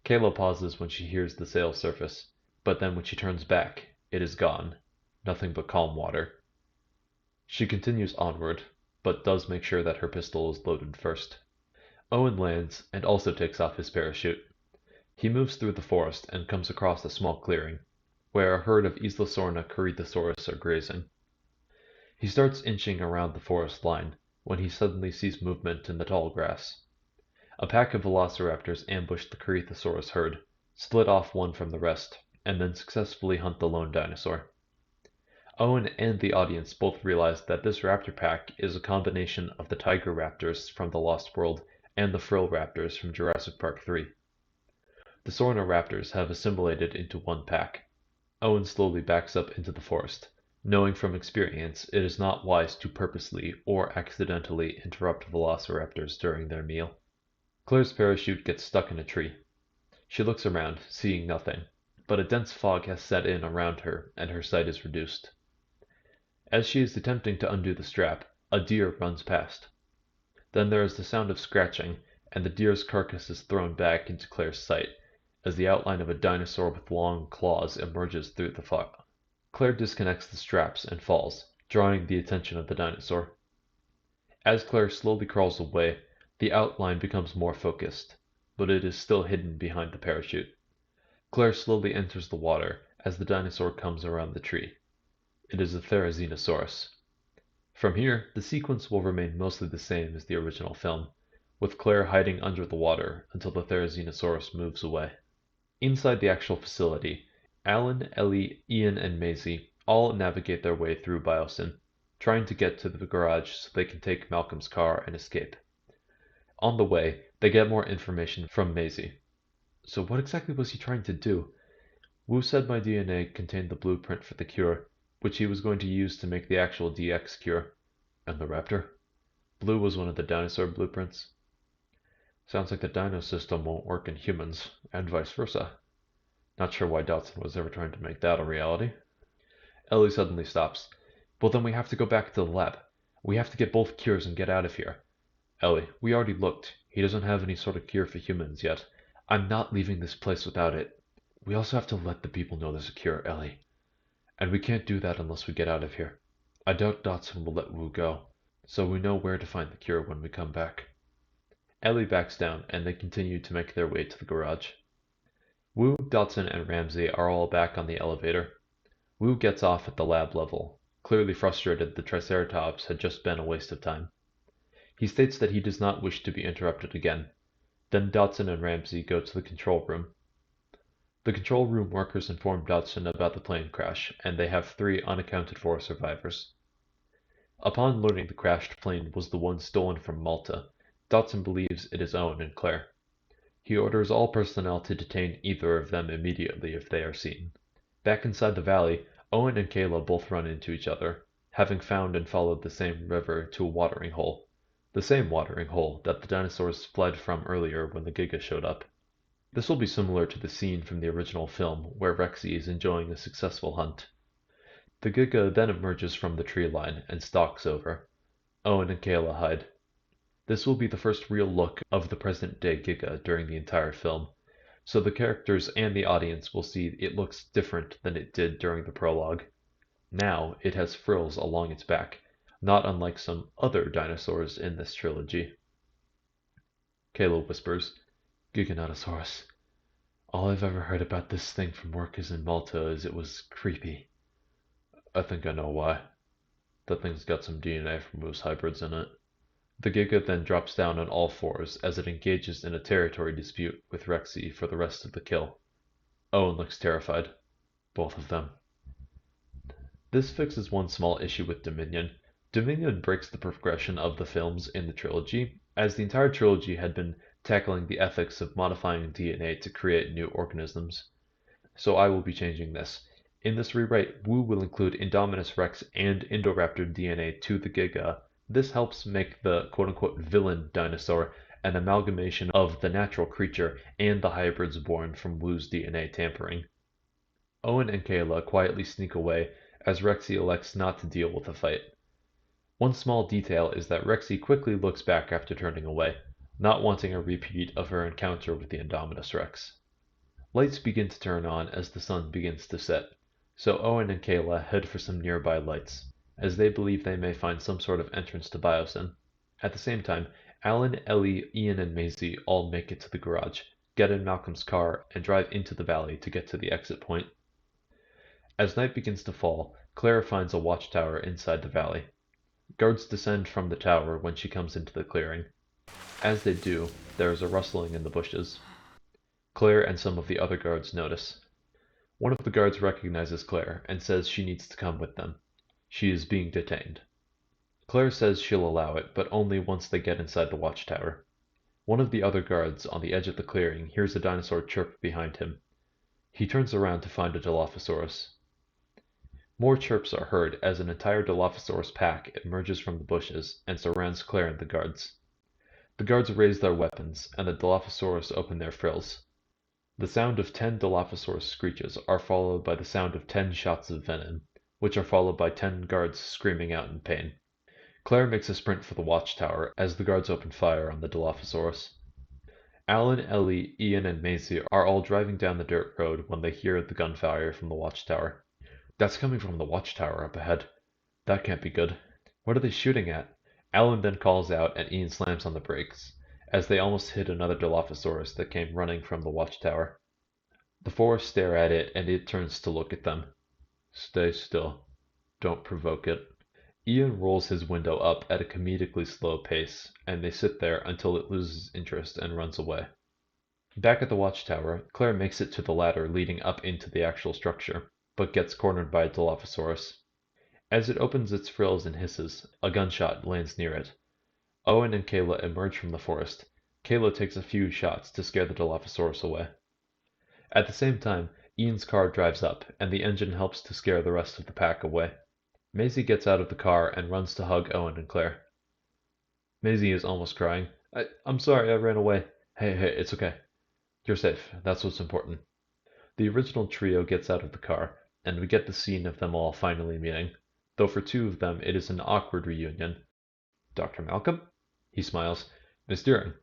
Kayla pauses when she hears the sail surface, but then when she turns back, it is gone. Nothing but calm water. She continues onward, but does make sure that her pistol is loaded first. Owen lands and also takes off his parachute. He moves through the forest and comes across a small clearing, where a herd of Islasorna corythosaurus are grazing. He starts inching around the forest line, when he suddenly sees movement in the tall grass. A pack of velociraptors ambush the corythosaurus herd, split off one from the rest, and then successfully hunt the lone dinosaur. Owen and the audience both realize that this raptor pack is a combination of the tiger raptors from The Lost World and the frill raptors from Jurassic Park 3. The Sorna raptors have assimilated into one pack. Owen slowly backs up into the forest, knowing from experience it is not wise to purposely or accidentally interrupt velociraptors during their meal. Claire's parachute gets stuck in a tree. She looks around, seeing nothing, but a dense fog has set in around her and her sight is reduced. As she is attempting to undo the strap, a deer runs past. Then there is the sound of scratching, and the deer's carcass is thrown back into Claire's sight, as the outline of a dinosaur with long claws emerges through the fog. Claire disconnects the straps and falls, drawing the attention of the dinosaur. As Claire slowly crawls away, the outline becomes more focused, but it is still hidden behind the parachute. Claire slowly enters the water as the dinosaur comes around the tree. It is a Therizinosaurus. From here, the sequence will remain mostly the same as the original film, with Claire hiding under the water until the Therizinosaurus moves away. Inside the actual facility, Alan, Ellie, Ian, and Maisie all navigate their way through Biosyn, trying to get to the garage so they can take Malcolm's car and escape. On the way, they get more information from Maisie. So what exactly was he trying to do? Wu said my DNA contained the blueprint for the cure, which he was going to use to make the actual DX cure. And the raptor? Blue was one of the dinosaur blueprints. Sounds like the dino system won't work in humans, and vice versa. Not sure why Dotson was ever trying to make that a reality. Ellie suddenly stops. Well, then we have to go back to the lab. We have to get both cures and get out of here. Ellie, we already looked. He doesn't have any sort of cure for humans yet. I'm not leaving this place without it. We also have to let the people know there's a cure, Ellie. And we can't do that unless we get out of here. I doubt Dotson will let Wu go, so we know where to find the cure when we come back. Ellie backs down, and they continue to make their way to the garage. Wu, Dotson, and Ramsey are all back on the elevator. Wu gets off at the lab level, clearly frustrated the Triceratops had just been a waste of time. He states that he does not wish to be interrupted again. Then Dotson and Ramsey go to the control room. The control room workers inform Dotson about the plane crash, and they have 3 unaccounted for survivors. Upon learning the crashed plane was the one stolen from Malta, Dotson believes it is Owen and Claire. He orders all personnel to detain either of them immediately if they are seen. Back inside the valley, Owen and Kayla both run into each other, having found and followed the same river to a watering hole. The same watering hole that the dinosaurs fled from earlier when the Giga showed up. This will be similar to the scene from the original film where Rexy is enjoying a successful hunt. The Giga then emerges from the tree line and stalks over. Owen and Kayla hide. This will be the first real look of the present-day Giga during the entire film, so the characters and the audience will see it looks different than it did during the prologue. Now it has frills along its back, not unlike some other dinosaurs in this trilogy. Kayla whispers, Giganotosaurus. All I've ever heard about this thing from workers in Malta is it was creepy. I think I know why. That thing's got some DNA from moose hybrids in it. The Giga then drops down on all fours as it engages in a territory dispute with Rexy for the rest of the kill. Owen looks terrified. Both of them. This fixes one small issue with Dominion. Dominion breaks the progression of the films in the trilogy, as the entire trilogy had been tackling the ethics of modifying DNA to create new organisms. So I will be changing this. In this rewrite, Wu will include Indominus Rex and Indoraptor DNA to the Giga. This helps make the quote-unquote villain dinosaur an amalgamation of the natural creature and the hybrids born from Wu's DNA tampering. Owen and Kayla quietly sneak away as Rexy elects not to deal with the fight. One small detail is that Rexy quickly looks back after turning away, not wanting a repeat of her encounter with the Indominus Rex. Lights begin to turn on as the sun begins to set, so Owen and Kayla head for some nearby lights, as they believe they may find some sort of entrance to Biosyn. At the same time, Alan, Ellie, Ian, and Maisie all make it to the garage, get in Malcolm's car, and drive into the valley to get to the exit point. As night begins to fall, Claire finds a watchtower inside the valley. Guards descend from the tower when she comes into the clearing. As they do, there is a rustling in the bushes. Claire and some of the other guards notice. One of the guards recognizes Claire and says she needs to come with them. She is being detained. Claire says she'll allow it, but only once they get inside the watchtower. One of the other guards on the edge of the clearing hears a dinosaur chirp behind him. He turns around to find a Dilophosaurus. More chirps are heard as an entire Dilophosaurus pack emerges from the bushes and surrounds Claire and the guards. The guards raise their weapons, and the Dilophosaurus open their frills. The sound of 10 Dilophosaurus screeches are followed by the sound of 10 shots of venom, which are followed by 10 guards screaming out in pain. Claire makes a sprint for the watchtower as the guards open fire on the Dilophosaurus. Alan, Ellie, Ian, and Maisie are all driving down the dirt road when they hear the gunfire from the watchtower. That's coming from the watchtower up ahead. That can't be good. What are they shooting at? Alan then calls out and Ian slams on the brakes, as they almost hit another Dilophosaurus that came running from the watchtower. The four stare at it and it turns to look at them. Stay still. Don't provoke it. Ian rolls his window up at a comedically slow pace, and they sit there until it loses interest and runs away. Back at the watchtower, Claire makes it to the ladder leading up into the actual structure, but gets cornered by a Dilophosaurus. As it opens its frills and hisses, a gunshot lands near it. Owen and Kayla emerge from the forest. Kayla takes a few shots to scare the Dilophosaurus away. At the same time, Ian's car drives up, and the engine helps to scare the rest of the pack away. Maisie gets out of the car and runs to hug Owen and Claire. Maisie is almost crying. I'm sorry I ran away. Hey, it's okay. You're safe. That's what's important. The original trio gets out of the car, and we get the scene of them all finally meeting, though for two of them it is an awkward reunion. Dr. Malcolm? He smiles. Miss Deering,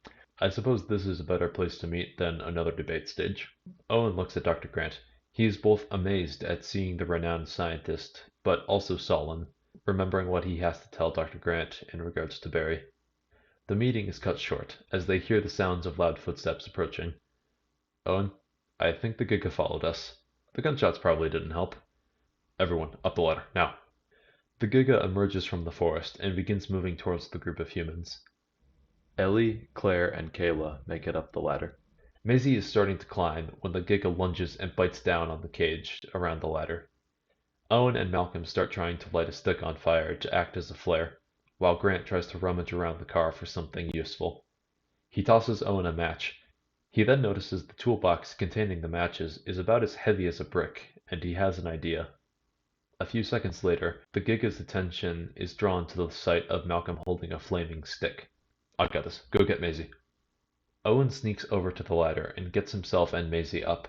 I suppose this is a better place to meet than another debate stage. Owen looks at Dr. Grant. He is both amazed at seeing the renowned scientist, but also sullen, remembering what he has to tell Dr. Grant in regards to Barry. The meeting is cut short, as they hear the sounds of loud footsteps approaching. Owen, I think the Giga followed us. The gunshots probably didn't help. Everyone, up the ladder, now. The Giga emerges from the forest and begins moving towards the group of humans. Ellie, Claire, and Kayla make it up the ladder. Maisie is starting to climb when the Giga lunges and bites down on the cage around the ladder. Owen and Malcolm start trying to light a stick on fire to act as a flare, while Grant tries to rummage around the car for something useful. He tosses Owen a match. He then notices the toolbox containing the matches is about as heavy as a brick, and he has an idea. A few seconds later, the Giga's attention is drawn to the sight of Malcolm holding a flaming stick. I got this. Go get Maisie. Owen sneaks over to the ladder and gets himself and Maisie up.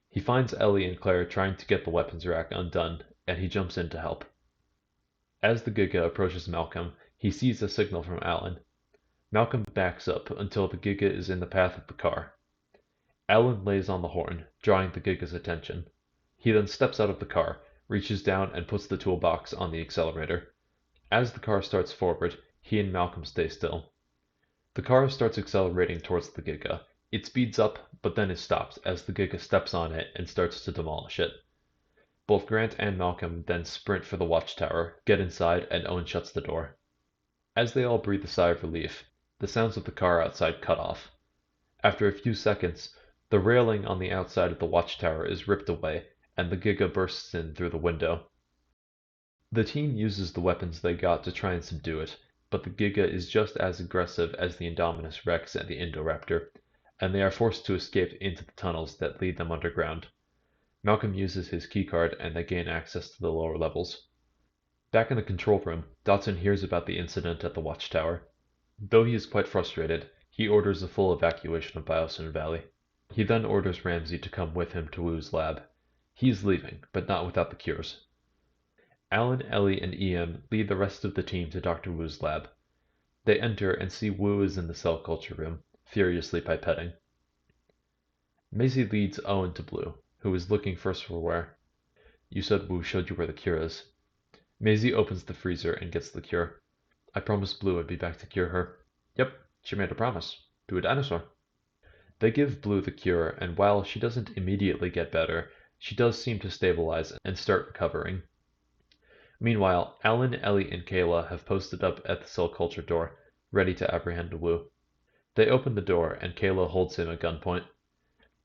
He finds Ellie and Claire trying to get the weapons rack undone, and he jumps in to help. As the Giga approaches Malcolm, he sees a signal from Alan. Malcolm backs up until the Giga is in the path of the car. Alan lays on the horn, drawing the Giga's attention. He then steps out of the car, reaches down and puts the toolbox on the accelerator. As the car starts forward, he and Malcolm stay still. The car starts accelerating towards the Giga. It speeds up, but then it stops as the Giga steps on it and starts to demolish it. Both Grant and Malcolm then sprint for the watchtower, get inside, and Owen shuts the door. As they all breathe a sigh of relief, the sounds of the car outside cut off. After a few seconds, the railing on the outside of the watchtower is ripped away, and the Giga bursts in through the window. The team uses the weapons they got to try and subdue it, but the Giga is just as aggressive as the Indominus Rex and the Indoraptor, and they are forced to escape into the tunnels that lead them underground. Malcolm uses his keycard and they gain access to the lower levels. Back in the control room, Dodson hears about the incident at the watchtower. Though he is quite frustrated, he orders a full evacuation of Biosyn Valley. He then orders Ramsey to come with him to Wu's lab. He is leaving, but not without the cures. Alan, Ellie, and EM lead the rest of the team to Dr. Wu's lab. They enter and see Wu is in the cell culture room, furiously pipetting. Maisie leads Owen to Blue, who is looking first for where. You said Wu showed you where the cure is. Maisie opens the freezer and gets the cure. I promised Blue I'd be back to cure her. Yep, she made a promise. To a dinosaur. They give Blue the cure, and while she doesn't immediately get better, she does seem to stabilize and start recovering. Meanwhile, Alan, Ellie, and Kayla have posted up at the cell culture door, ready to apprehend Wu. They open the door, and Kayla holds him at gunpoint.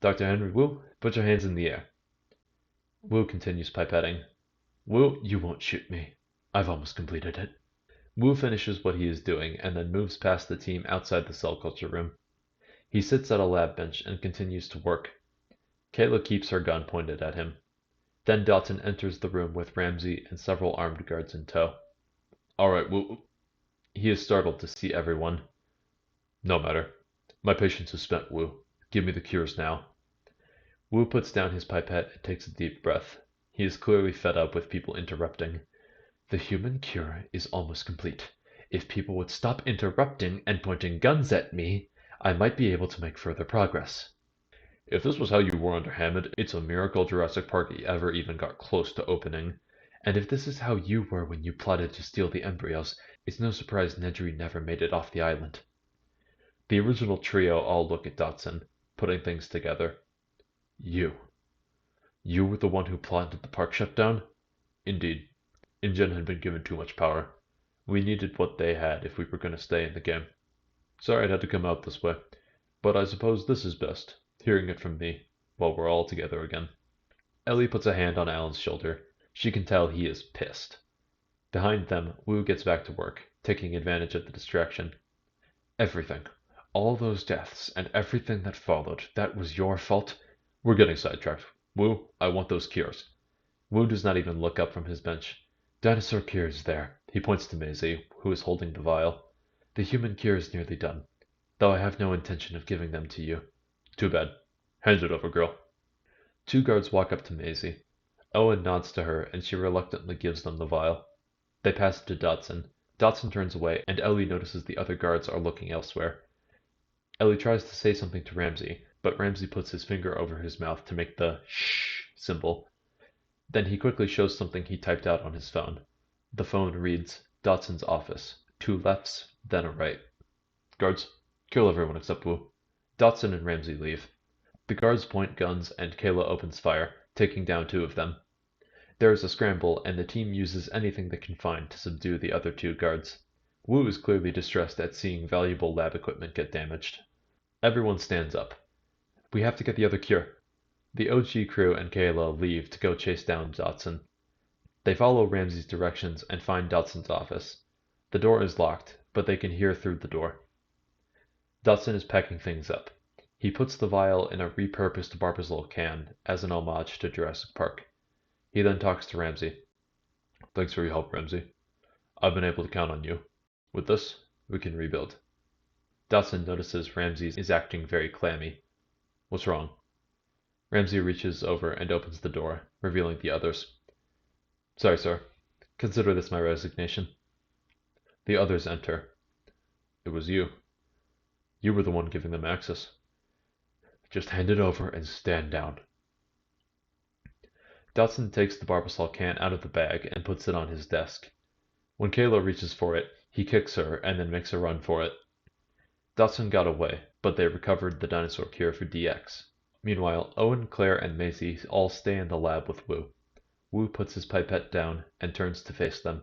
Dr. Henry Wu, put your hands in the air. Wu continues pipetting. Wu, you won't shoot me. I've almost completed it. Wu finishes what he is doing and then moves past the team outside the cell culture room. He sits at a lab bench and continues to work. Kayla keeps her gun pointed at him. Then Dotson enters the room with Ramsey and several armed guards in tow. All right, Wu. He is startled to see everyone. No matter. My patience is spent, Wu. Give me the cures now. Wu puts down his pipette and takes a deep breath. He is clearly fed up with people interrupting. The human cure is almost complete. If people would stop interrupting and pointing guns at me, I might be able to make further progress. If this was how you were under Hammond, it's a miracle Jurassic Park ever even got close to opening. And if this is how you were when you plotted to steal the embryos, it's no surprise Nedry never made it off the island. The original trio all look at Dotson, putting things together. You. You were the one who plotted the park shutdown? Indeed. InGen had been given too much power. We needed what they had if we were going to stay in the game. Sorry it had to come out this way, but I suppose this is best, hearing it from me, while we're all together again. Ellie puts a hand on Alan's shoulder. She can tell he is pissed. Behind them, Wu gets back to work, taking advantage of the distraction. Everything. All those deaths and everything that followed, that was your fault? We're getting sidetracked. Wu, I want those cures. Wu does not even look up from his bench. Dinosaur cure is there. He points to Maisie, who is holding the vial. The human cure is nearly done, though I have no intention of giving them to you. Too bad. Hand it over, girl. Two guards walk up to Maisie. Owen nods to her, and she reluctantly gives them the vial. They pass it to Dotson. Dotson turns away, and Ellie notices the other guards are looking elsewhere. Ellie tries to say something to Ramsey, but Ramsey puts his finger over his mouth to make the shh symbol. Then he quickly shows something he typed out on his phone. The phone reads, Dotson's office. 2 lefts, then a right. Guards, kill everyone except Wu. Dotson and Ramsey leave. The guards point guns and Kayla opens fire, taking down 2 of them. There is a scramble and the team uses anything they can find to subdue the other 2 guards. Wu is clearly distressed at seeing valuable lab equipment get damaged. Everyone stands up. We have to get the other cure. The OG crew and Kayla leave to go chase down Dotson. They follow Ramsey's directions and find Dotson's office. The door is locked, but they can hear through the door. Dotson is packing things up. He puts the vial in a repurposed Barbasol can as an homage to Jurassic Park. He then talks to Ramsey. Thanks for your help, Ramsey. I've been able to count on you. With this, we can rebuild. Dotson notices Ramsey is acting very clammy. What's wrong? Ramsey reaches over and opens the door, revealing the others. Sorry, sir. Consider this my resignation. The others enter. It was you. You were the one giving them access. Just hand it over and stand down. Dotson takes the Barbasol can out of the bag and puts it on his desk. When Kayla reaches for it, he kicks her and then makes a run for it. Dotson got away, but they recovered the dinosaur cure for DX. Meanwhile, Owen, Claire, and Maisie all stay in the lab with Wu. Wu puts his pipette down and turns to face them.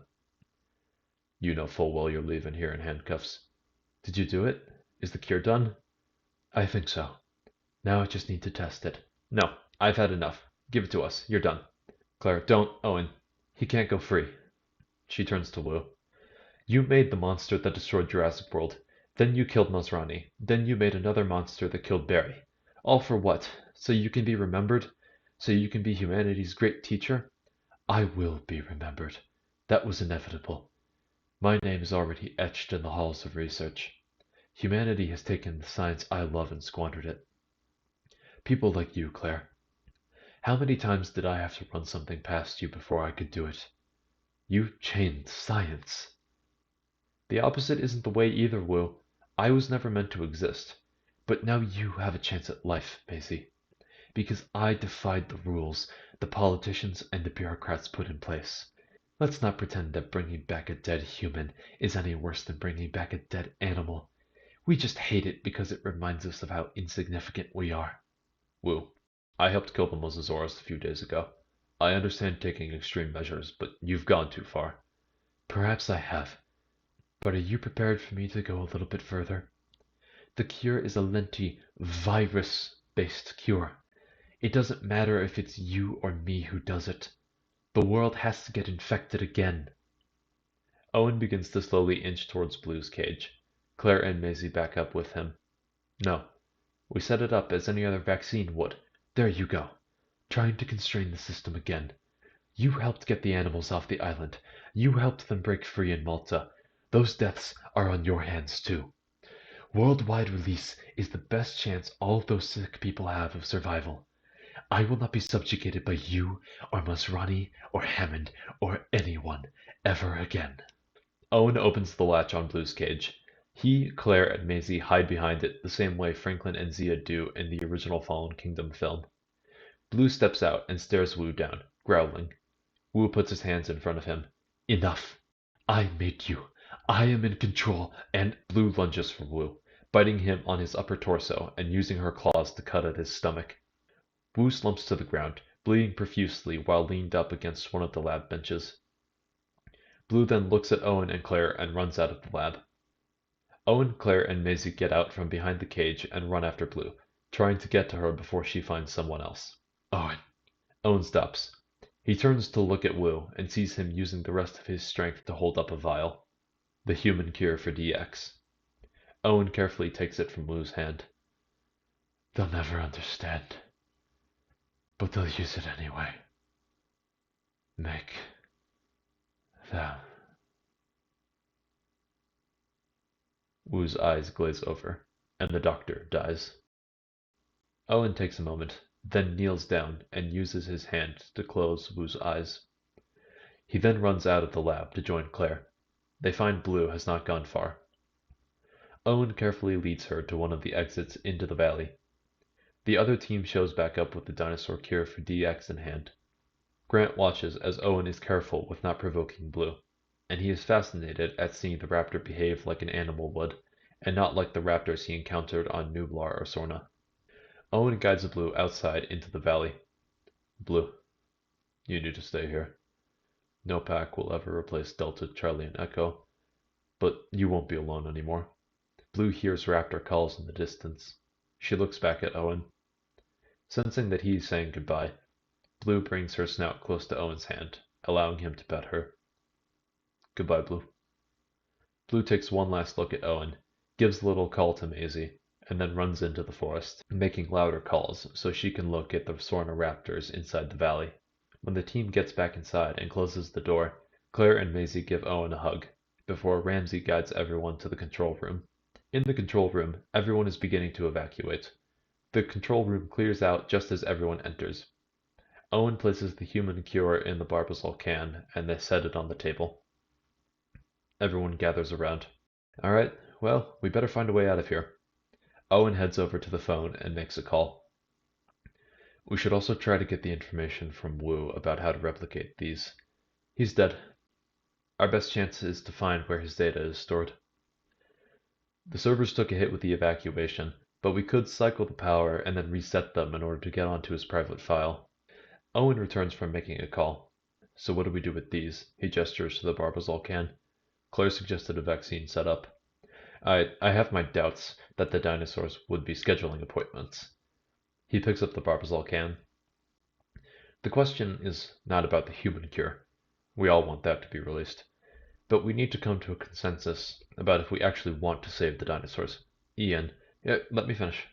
You know full well you're leaving here in handcuffs. Did you do it? Is the cure done? I think so. Now I just need to test it. No, I've had enough. Give it to us. You're done. Claire, don't, Owen. He can't go free. She turns to Wu. You made the monster that destroyed Jurassic World. Then you killed Masrani. Then you made another monster that killed Barry. All for what? So you can be remembered? So you can be humanity's great teacher? I will be remembered. That was inevitable. My name is already etched in the halls of research. Humanity has taken the science I love and squandered it. People like you, Claire. How many times did I have to run something past you before I could do it? You changed science. The opposite isn't the way either, Wu. I was never meant to exist. But now you have a chance at life, Maisie. Because I defied the rules the politicians and the bureaucrats put in place. Let's not pretend that bringing back a dead human is any worse than bringing back a dead animal. We just hate it because it reminds us of how insignificant we are. Wu, I helped kill the Mosasaurus a few days ago. I understand taking extreme measures, but you've gone too far. Perhaps I have. But are you prepared for me to go a little bit further? The cure is a lentivirus-based cure. It doesn't matter if it's you or me who does it. The world has to get infected again. Owen begins to slowly inch towards Blue's cage. Claire and Maisie back up with him. No. We set it up as any other vaccine would. There you go. Trying to constrain the system again. You helped get the animals off the island. You helped them break free in Malta. Those deaths are on your hands too. Worldwide release is the best chance all of those sick people have of survival. I will not be subjugated by you, or Masrani, or Hammond, or anyone, ever again. Owen opens the latch on Blue's cage. He, Claire, and Maisie hide behind it the same way Franklin and Zia do in the original Fallen Kingdom film. Blue steps out and stares Wu down, growling. Wu puts his hands in front of him. Enough! I made you. I am in control, and Blue lunges for Wu, biting him on his upper torso and using her claws to cut at his stomach. Wu slumps to the ground, bleeding profusely while leaned up against one of the lab benches. Blue then looks at Owen and Claire and runs out of the lab. Owen, Claire, and Maisie get out from behind the cage and run after Blue, trying to get to her before she finds someone else. Owen. Owen stops. He turns to look at Wu and sees him using the rest of his strength to hold up a vial. The human cure for DX. Owen carefully takes it from Wu's hand. They'll never understand. But they'll use it anyway. Make them. Wu's eyes glaze over, and the doctor dies. Owen takes a moment, then kneels down and uses his hand to close Wu's eyes. He then runs out of the lab to join Claire. They find Blue has not gone far. Owen carefully leads her to one of the exits into the valley. The other team shows back up with the dinosaur cure for DX in hand. Grant watches as Owen is careful with not provoking Blue, and he is fascinated at seeing the raptor behave like an animal would, and not like the raptors he encountered on Nublar or Sorna. Owen guides Blue outside into the valley. Blue, you need to stay here. No pack will ever replace Delta, Charlie, and Echo, but you won't be alone anymore. Blue hears raptor calls in the distance. She looks back at Owen. Sensing that he is saying goodbye, Blue brings her snout close to Owen's hand, allowing him to pet her. Goodbye, Blue. Blue takes one last look at Owen, gives a little call to Maisie, and then runs into the forest, making louder calls so she can look at the Sorna raptors inside the valley. When the team gets back inside and closes the door, Claire and Maisie give Owen a hug, before Ramsey guides everyone to the control room. In the control room, everyone is beginning to evacuate. The control room clears out just as everyone enters. Owen places the human cure in the Barbasol can, and they set it on the table. Everyone gathers around. Alright, well, we better find a way out of here. Owen heads over to the phone and makes a call. We should also try to get the information from Wu about how to replicate these. He's dead. Our best chance is to find where his data is stored. The servers took a hit with the evacuation, but we could cycle the power and then reset them in order to get onto his private file. Owen returns from making a call. So what do we do with these? He gestures to the barbazole can. Claire suggested a vaccine setup. I have my doubts that the dinosaurs would be scheduling appointments. He picks up the barbazole can. The question is not about the human cure. We all want that to be released. But we need to come to a consensus about if we actually want to save the dinosaurs. Ian, let me finish.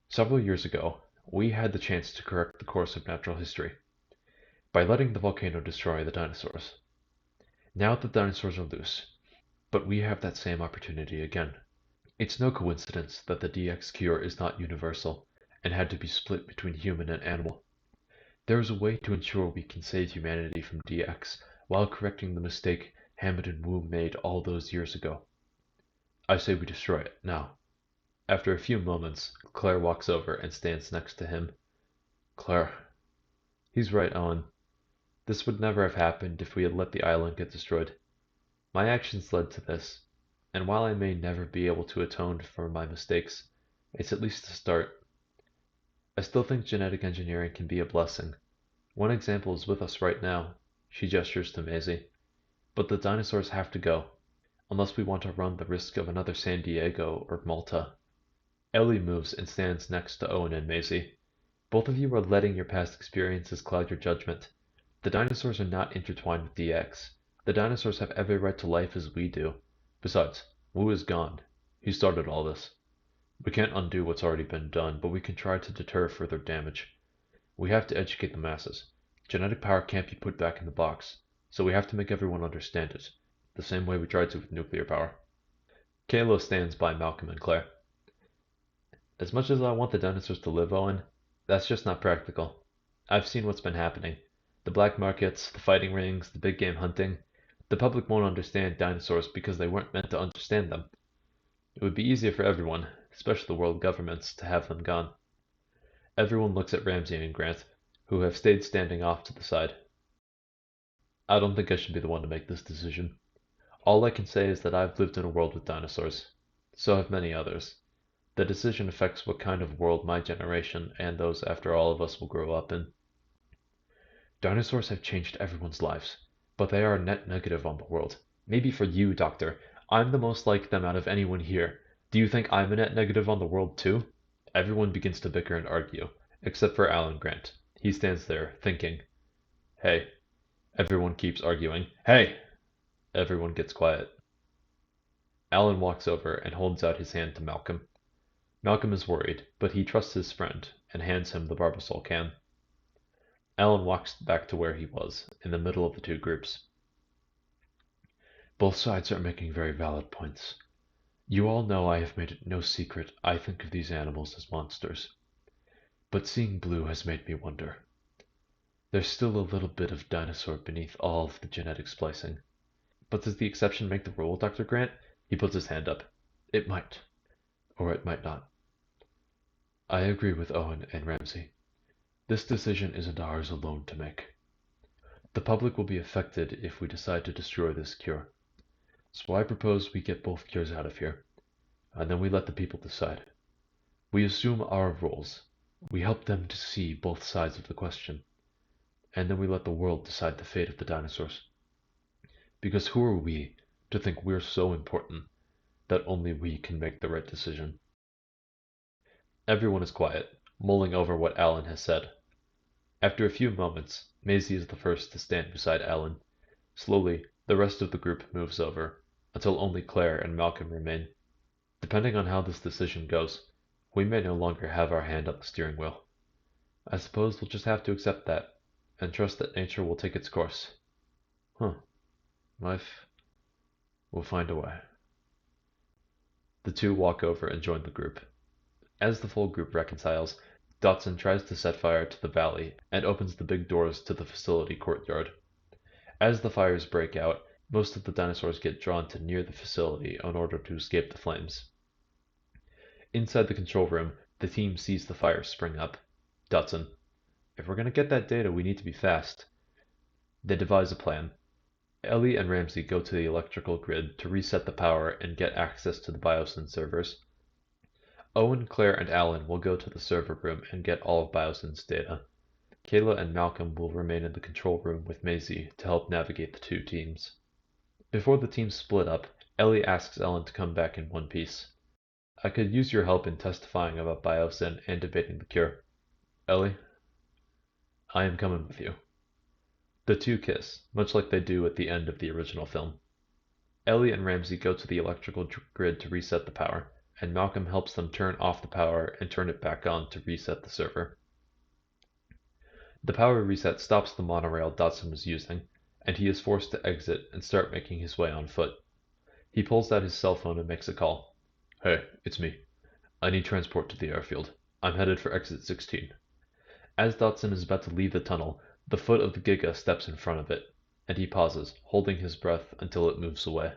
Several years ago, we had the chance to correct the course of natural history by letting the volcano destroy the dinosaurs. Now the dinosaurs are loose, but we have that same opportunity again. It's no coincidence that the DX cure is not universal and had to be split between human and animal. There is a way to ensure we can save humanity from DX while correcting the mistake Hammond and Wu made all those years ago. I say we destroy it, now. After a few moments, Claire walks over and stands next to him. Claire. He's right, Owen. This would never have happened if we had let the island get destroyed. My actions led to this, and while I may never be able to atone for my mistakes, it's at least a start. I still think genetic engineering can be a blessing. One example is with us right now. She gestures to Maisie. But the dinosaurs have to go, unless we want to run the risk of another San Diego or Malta. Ellie moves and stands next to Owen and Maisie. Both of you are letting your past experiences cloud your judgment. The dinosaurs are not intertwined with DX. The dinosaurs have every right to life as we do. Besides, Wu is gone. He started all this. We can't undo what's already been done, but we can try to deter further damage. We have to educate the masses. Genetic power can't be put back in the box, so we have to make everyone understand it, the same way we tried to with nuclear power. Kayla stands by Malcolm and Claire. As much as I want the dinosaurs to live, Owen, that's just not practical. I've seen what's been happening. The black markets, the fighting rings, the big game hunting. The public won't understand dinosaurs because they weren't meant to understand them. It would be easier for everyone, especially the world governments, to have them gone. Everyone looks at Ramsey and Grant, who have stayed standing off to the side. I don't think I should be the one to make this decision. All I can say is that I've lived in a world with dinosaurs. So have many others. The decision affects what kind of world my generation and those after all of us will grow up in. Dinosaurs have changed everyone's lives, but they are a net negative on the world. Maybe for you, Doctor. I'm the most like them out of anyone here. Do you think I'm a net negative on the world too? Everyone begins to bicker and argue, except for Alan Grant. He stands there, thinking. Hey. Everyone keeps arguing. Hey! Everyone gets quiet. Alan walks over and holds out his hand to Malcolm. Malcolm is worried, but he trusts his friend and hands him the barbasol can. Alan walks back to where he was, in the middle of the two groups. Both sides are making very valid points. You all know I have made it no secret I think of these animals as monsters. But seeing Blue has made me wonder. There's still a little bit of dinosaur beneath all of the genetic splicing. But does the exception make the rule, Dr. Grant? He puts his hand up. It might. Or it might not. I agree with Owen and Ramsey. This decision isn't ours alone to make. The public will be affected if we decide to destroy this cure. So I propose we get both cures out of here, and then we let the people decide. We assume our roles. We help them to see both sides of the question. And then we let the world decide the fate of the dinosaurs. Because who are we to think we're so important that only we can make the right decision? Everyone is quiet, mulling over what Alan has said. After a few moments, Maisie is the first to stand beside Alan. Slowly, the rest of the group moves over, until only Claire and Malcolm remain. Depending on how this decision goes, we may no longer have our hand on the steering wheel. I suppose we'll just have to accept that, and trust that nature will take its course. Life will find a way. The two walk over and join the group. As the full group reconciles, Dotson tries to set fire to the valley and opens the big doors to the facility courtyard. As the fires break out, most of the dinosaurs get drawn to near the facility in order to escape the flames. Inside the control room, the team sees the fire spring up. Dotson. If we're going to get that data, we need to be fast. They devise a plan. Ellie and Ramsey go to the electrical grid to reset the power and get access to the Biosyn servers. Owen, Claire, and Alan will go to the server room and get all of Biosyn's data. Kayla and Malcolm will remain in the control room with Maisie to help navigate the two teams. Before the teams split up, Ellie asks Ellen to come back in one piece. I could use your help in testifying about Biosyn and debating the cure. Ellie, I am coming with you. The two kiss, much like they do at the end of the original film. Ellie and Ramsey go to the electrical grid to reset the power, and Malcolm helps them turn off the power and turn it back on to reset the server. The power reset stops the monorail Dodson was using, and he is forced to exit and start making his way on foot. He pulls out his cell phone and makes a call. Hey, it's me. I need transport to the airfield. I'm headed for exit 16. As Dodson is about to leave the tunnel, the foot of the Giga steps in front of it, and he pauses, holding his breath until it moves away.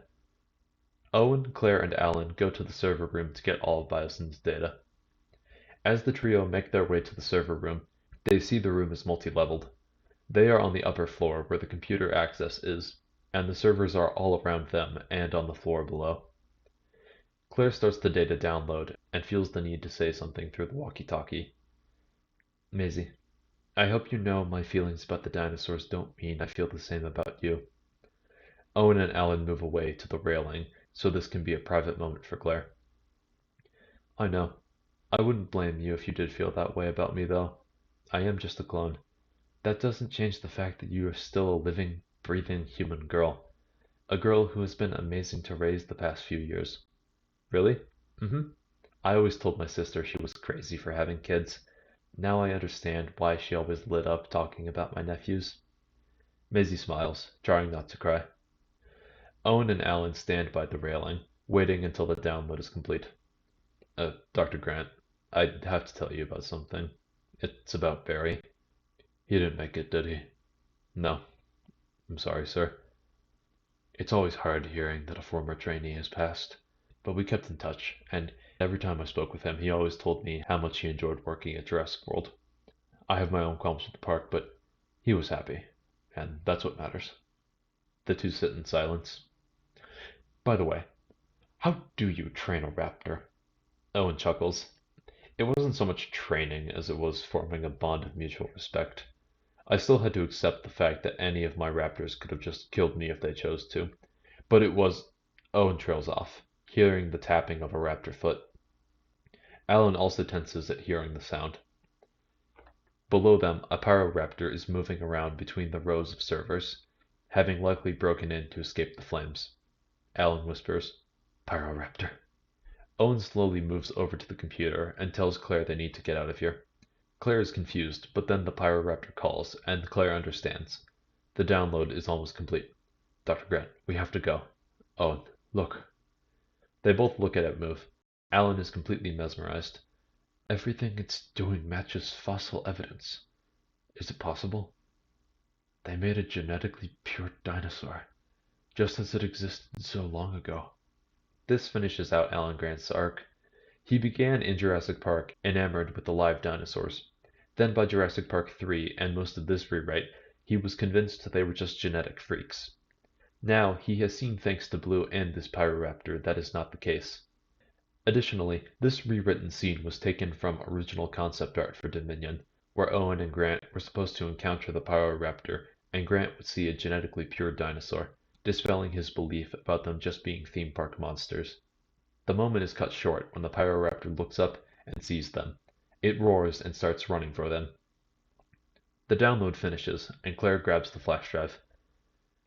Owen, Claire, and Alan go to the server room to get all of Biosyn's data. As the trio make their way to the server room, they see the room is multi-leveled. They are on the upper floor where the computer access is, and the servers are all around them and on the floor below. Claire starts the data download and feels the need to say something through the walkie-talkie. Maisie, I hope you know my feelings about the dinosaurs don't mean I feel the same about you. Owen and Alan move away to the railing so this can be a private moment for Claire. I know. I wouldn't blame you if you did feel that way about me, though. I am just a clone. That doesn't change the fact that you are still a living, breathing human girl. A girl who has been amazing to raise the past few years. Really? Mm-hmm. I always told my sister she was crazy for having kids. Now I understand why she always lit up talking about my nephews. Maisie smiles, trying not to cry. Owen and Alan stand by the railing, waiting until the download is complete. Dr. Grant, I have to tell you about something. It's about Barry. He didn't make it, did he? No. I'm sorry, sir. It's always hard hearing that a former trainee has passed, but we kept in touch, and every time I spoke with him, he always told me how much he enjoyed working at Jurassic World. I have my own qualms with the park, but he was happy, and that's what matters. The two sit in silence. By the way, how do you train a raptor? Owen chuckles. It wasn't so much training as it was forming a bond of mutual respect. I still had to accept the fact that any of my raptors could have just killed me if they chose to. But it was... Owen trails off, hearing the tapping of a raptor foot. Alan also tenses at hearing the sound. Below them, a pyroraptor is moving around between the rows of servers, having likely broken in to escape the flames. Alan whispers, Pyroraptor. Owen slowly moves over to the computer and tells Claire they need to get out of here. Claire is confused, but then the Pyroraptor calls, and Claire understands. The download is almost complete. Dr. Grant, we have to go. Owen, look. They both look at it move. Alan is completely mesmerized. Everything it's doing matches fossil evidence. Is it possible? They made a genetically pure dinosaur, just as it existed so long ago. This finishes out Alan Grant's arc. He began in Jurassic Park, enamored with the live dinosaurs. Then by Jurassic Park 3 and most of this rewrite, he was convinced they were just genetic freaks. Now he has seen thanks to Blue and this Pyroraptor that is not the case. Additionally, this rewritten scene was taken from original concept art for Dominion, where Owen and Grant were supposed to encounter the Pyroraptor, and Grant would see a genetically pure dinosaur, dispelling his belief about them just being theme park monsters. The moment is cut short when the Pyroraptor looks up and sees them. It roars and starts running for them. The download finishes, and Claire grabs the flash drive.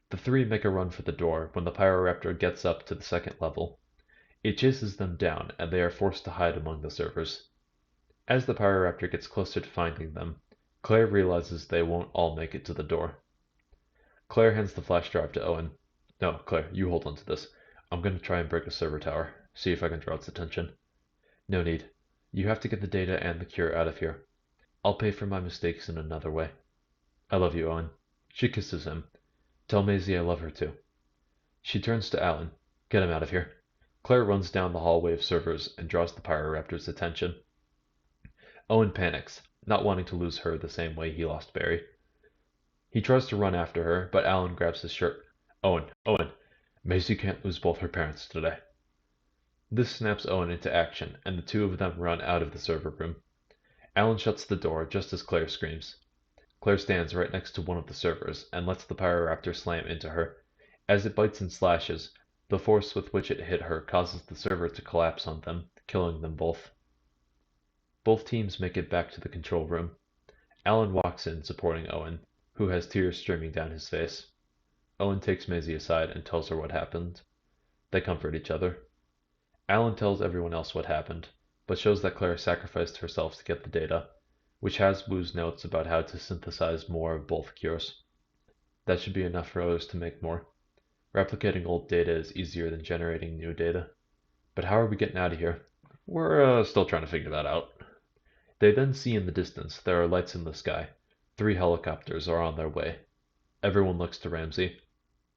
The three make a run for the door when the Pyroraptor gets up to the second level. It chases them down, and they are forced to hide among the servers. As the Pyroraptor gets closer to finding them, Claire realizes they won't all make it to the door. Claire hands the flash drive to Owen. No, Claire, you hold on to this. I'm going to try and break a server tower, see if I can draw its attention. No need. You have to get the data and the cure out of here. I'll pay for my mistakes in another way. I love you, Owen. She kisses him. Tell Maisie I love her too. She turns to Alan. Get him out of here. Claire runs down the hallway of servers and draws the Pyroraptor's attention. Owen panics, not wanting to lose her the same way he lost Barry. He tries to run after her, but Alan grabs his shirt. Owen, Maisie can't lose both her parents today. This snaps Owen into action, and the two of them run out of the server room. Alan shuts the door just as Claire screams. Claire stands right next to one of the servers and lets the Pyroraptor slam into her. As it bites and slashes, the force with which it hit her causes the server to collapse on them, killing them both. Both teams make it back to the control room. Alan walks in supporting Owen, who has tears streaming down his face. Owen takes Maisie aside and tells her what happened. They comfort each other. Alan tells everyone else what happened, but shows that Claire sacrificed herself to get the data, which has Wu's notes about how to synthesize more of both cures. That should be enough for others to make more. Replicating old data is easier than generating new data. But how are we getting out of here? We're still trying to figure that out. They then see in the distance there are lights in the sky. 3 helicopters are on their way. Everyone looks to Ramsey.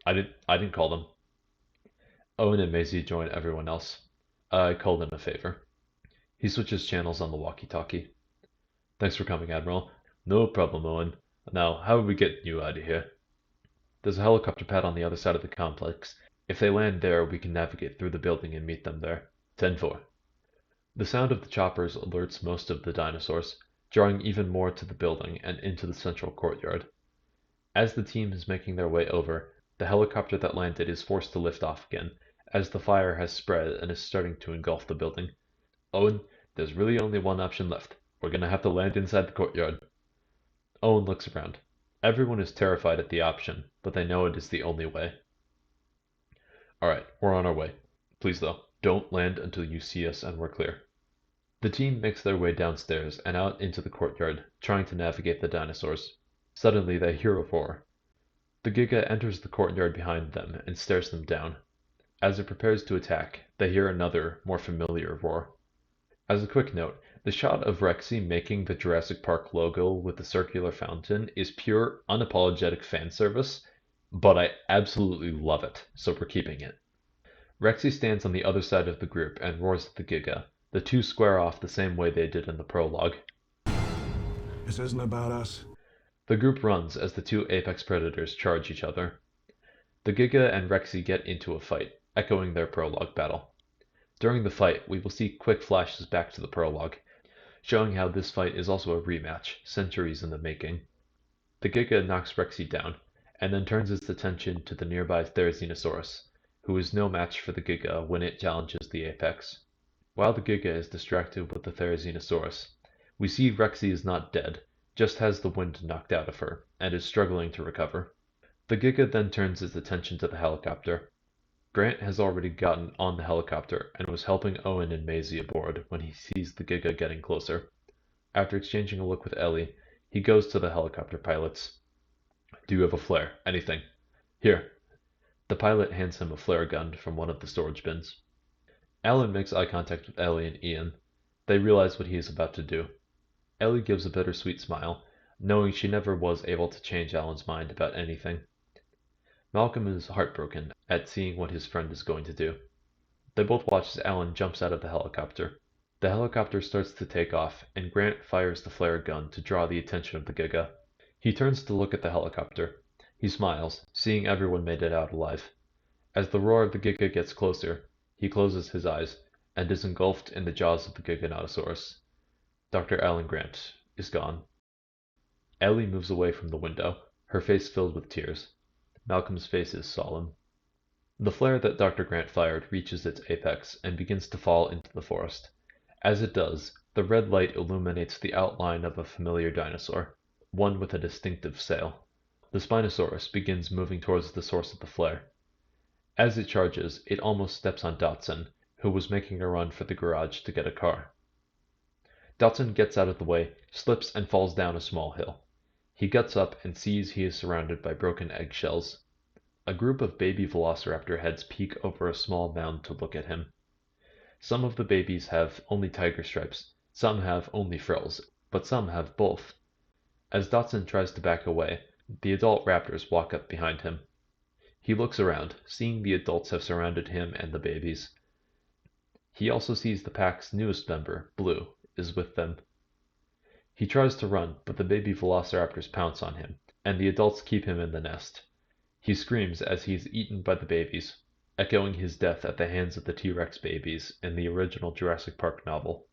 I didn't call them. Owen and Maisie join everyone else. I called in a favor. He switches channels on the walkie-talkie. Thanks for coming, Admiral. No problem, Owen. Now, how are we getting you out of here? There's a helicopter pad on the other side of the complex. If they land there, we can navigate through the building and meet them there. 10-4. The sound of the choppers alerts most of the dinosaurs, drawing even more to the building and into the central courtyard. As the team is making their way over, the helicopter that landed is forced to lift off again, as the fire has spread and is starting to engulf the building. Owen, there's really only one option left. We're gonna have to land inside the courtyard. Owen looks around. Everyone is terrified at the option, but they know it is the only way. Alright, we're on our way. Please though, don't land until you see us and we're clear. The team makes their way downstairs and out into the courtyard, trying to navigate the dinosaurs. Suddenly they hear a roar. The Giga enters the courtyard behind them and stares them down. As it prepares to attack, they hear another, more familiar roar. As a quick note, the shot of Rexy making the Jurassic Park logo with the circular fountain is pure, unapologetic fan service, but I absolutely love it, so we're keeping it. Rexy stands on the other side of the group and roars at the Giga. The two square off the same way they did in the prologue. This isn't about us. The group runs as the two apex predators charge each other. The Giga and Rexy get into a fight, echoing their prologue battle. During the fight, we will see quick flashes back to the prologue, showing how this fight is also a rematch, centuries in the making. The Giga knocks Rexy down, and then turns its attention to the nearby Therizinosaurus, who is no match for the Giga when it challenges the apex. While the Giga is distracted with the Therizinosaurus, we see Rexy is not dead, just has the wind knocked out of her, and is struggling to recover. The Giga then turns its attention to the helicopter. Grant has already gotten on the helicopter and was helping Owen and Maisie aboard when he sees the Giga getting closer. After exchanging a look with Ellie, he goes to the helicopter pilots. Do you have a flare? Anything? Here. The pilot hands him a flare gun from one of the storage bins. Alan makes eye contact with Ellie and Ian. They realize what he is about to do. Ellie gives a bittersweet smile, knowing she never was able to change Alan's mind about anything. Malcolm is heartbroken at seeing what his friend is going to do. They both watch as Alan jumps out of the helicopter. The helicopter starts to take off, and Grant fires the flare gun to draw the attention of the Giga. He turns to look at the helicopter. He smiles, seeing everyone made it out alive. As the roar of the Giga gets closer, he closes his eyes and is engulfed in the jaws of the Giganotosaurus. Dr. Alan Grant is gone. Ellie moves away from the window, her face filled with tears. Malcolm's face is solemn. The flare that Dr. Grant fired reaches its apex and begins to fall into the forest. As it does, the red light illuminates the outline of a familiar dinosaur, one with a distinctive sail. The Spinosaurus begins moving towards the source of the flare. As it charges, it almost steps on Dotson, who was making a run for the garage to get a car. Dotson gets out of the way, slips and falls down a small hill. He gets up and sees he is surrounded by broken eggshells. A group of baby velociraptor heads peek over a small mound to look at him. Some of the babies have only tiger stripes, some have only frills, but some have both. As Dotson tries to back away, the adult raptors walk up behind him. He looks around, seeing the adults have surrounded him and the babies. He also sees the pack's newest member, Blue, is with them. He tries to run, but the baby velociraptors pounce on him, and the adults keep him in the nest. He screams as he is eaten by the babies, echoing his death at the hands of the T-Rex babies in the original Jurassic Park novel.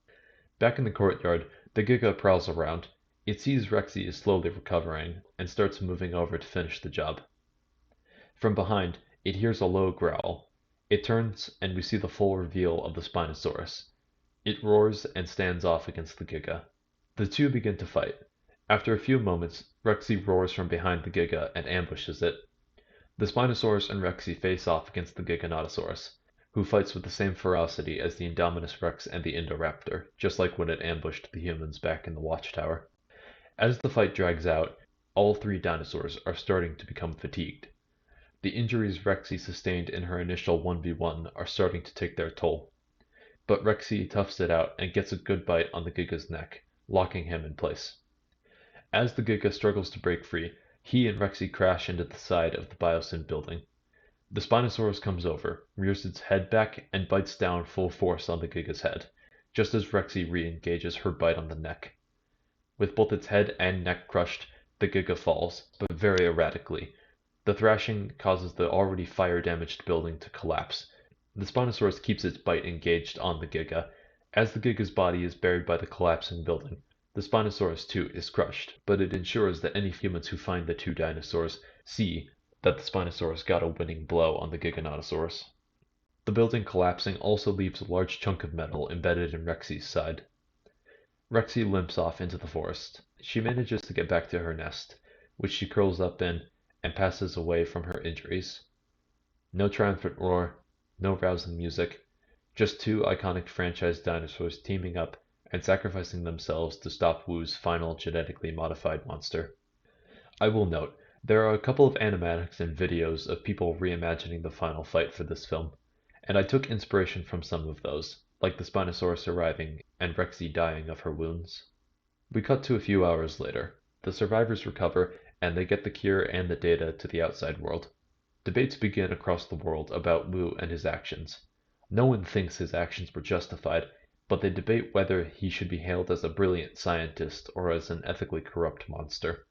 Back in the courtyard, the Giga prowls around. It sees Rexy is slowly recovering and starts moving over to finish the job. From behind, it hears a low growl. It turns and we see the full reveal of the Spinosaurus. It roars and stands off against the Giga. The two begin to fight. After a few moments, Rexy roars from behind the Giga and ambushes it. The Spinosaurus and Rexy face off against the Giganotosaurus, who fights with the same ferocity as the Indominus Rex and the Indoraptor, just like when it ambushed the humans back in the Watchtower. As the fight drags out, all three dinosaurs are starting to become fatigued. The injuries Rexy sustained in her initial 1v1 are starting to take their toll. But Rexy toughs it out and gets a good bite on the Giga's neck, locking him in place. As the Giga struggles to break free, he and Rexy crash into the side of the Biosyn building. The Spinosaurus comes over, rears its head back, and bites down full force on the Giga's head, just as Rexy re-engages her bite on the neck. With both its head and neck crushed, the Giga falls, but very erratically. The thrashing causes the already fire-damaged building to collapse. The Spinosaurus keeps its bite engaged on the Giga. As the Giga's body is buried by the collapsing building, the Spinosaurus too is crushed, but it ensures that any humans who find the two dinosaurs see that the Spinosaurus got a winning blow on the Giganotosaurus. The building collapsing also leaves a large chunk of metal embedded in Rexy's side. Rexy limps off into the forest. She manages to get back to her nest, which she curls up in and passes away from her injuries. No triumphant roar, no rousing music, just two iconic franchise dinosaurs teaming up and sacrificing themselves to stop Wu's final genetically modified monster. I will note, there are a couple of animatics and videos of people reimagining the final fight for this film, and I took inspiration from some of those, like the Spinosaurus arriving and Rexy dying of her wounds. We cut to a few hours later. The survivors recover, and they get the cure and the data to the outside world. Debates begin across the world about Wu and his actions. No one thinks his actions were justified, but they debate whether he should be hailed as a brilliant scientist or as an ethically corrupt monster.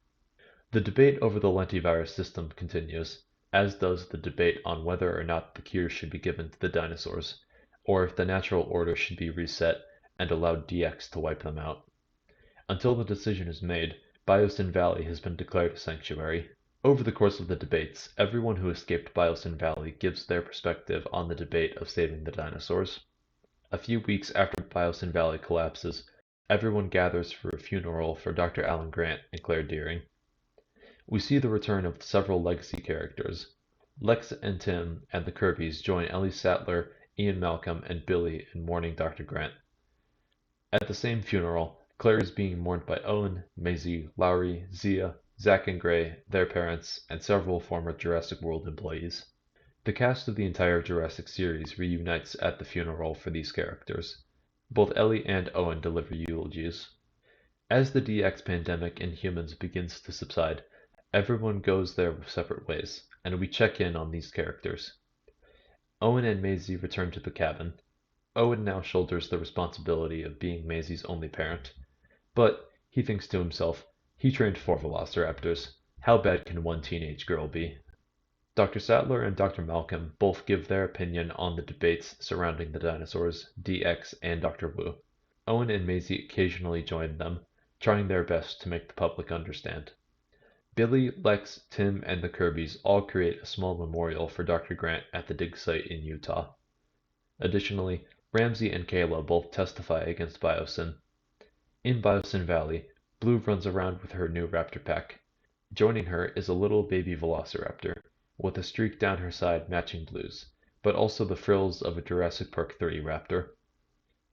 The debate over the lentivirus system continues, as does the debate on whether or not the cure should be given to the dinosaurs, or if the natural order should be reset and allowed DX to wipe them out. Until the decision is made, Biosyn Valley has been declared a sanctuary. Over the course of the debates, everyone who escaped Biosyn Valley gives their perspective on the debate of saving the dinosaurs. A few weeks after Biosyn Valley collapses, everyone gathers for a funeral for Dr. Alan Grant and Claire Deering. We see the return of several legacy characters. Lex and Tim and the Kirbys join Ellie Sattler, Ian Malcolm, and Billy in mourning Dr. Grant. At the same funeral, Claire is being mourned by Owen, Maisie, Lowry, Zia, Zach and Gray, their parents, and several former Jurassic World employees. The cast of the entire Jurassic series reunites at the funeral for these characters. Both Ellie and Owen deliver eulogies. As the DX pandemic in humans begins to subside, everyone goes their separate ways, and we check in on these characters. Owen and Maisie return to the cabin. Owen now shoulders the responsibility of being Maisie's only parent. But, he thinks to himself, he trained 4 velociraptors. How bad can one teenage girl be? Dr. Sattler and Dr. Malcolm both give their opinion on the debates surrounding the dinosaurs, DX, and Dr. Wu. Owen and Maisie occasionally join them, trying their best to make the public understand. Billy, Lex, Tim, and the Kirbys all create a small memorial for Dr. Grant at the dig site in Utah. Additionally, Ramsey and Kayla both testify against Biosyn. In Biosyn Valley, Blue runs around with her new raptor pack. Joining her is a little baby velociraptor, with a streak down her side matching Blue's, but also the frills of a Jurassic Park 3 raptor.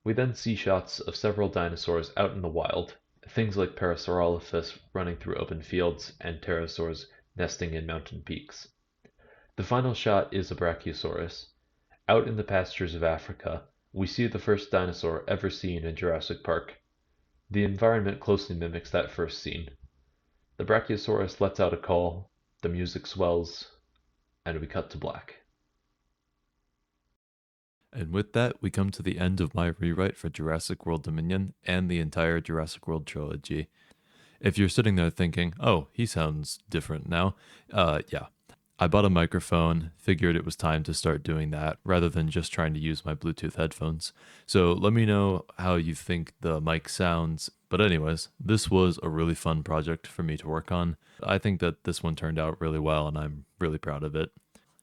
We then see shots of several dinosaurs out in the wild, things like Parasaurolophus running through open fields and pterosaurs nesting in mountain peaks. The final shot is a Brachiosaurus. Out in the pastures of Africa, we see the first dinosaur ever seen in Jurassic Park. The environment closely mimics that first scene. The Brachiosaurus lets out a call, the music swells, and we cut to black. And with that, we come to the end of my rewrite for Jurassic World Dominion and the entire Jurassic World trilogy. If you're sitting there thinking, oh, he sounds different now, yeah. I bought a microphone, figured it was time to start doing that rather than just trying to use my Bluetooth headphones. So let me know how you think the mic sounds. But, anyways, this was a really fun project for me to work on. I think that this one turned out really well, and I'm really proud of it.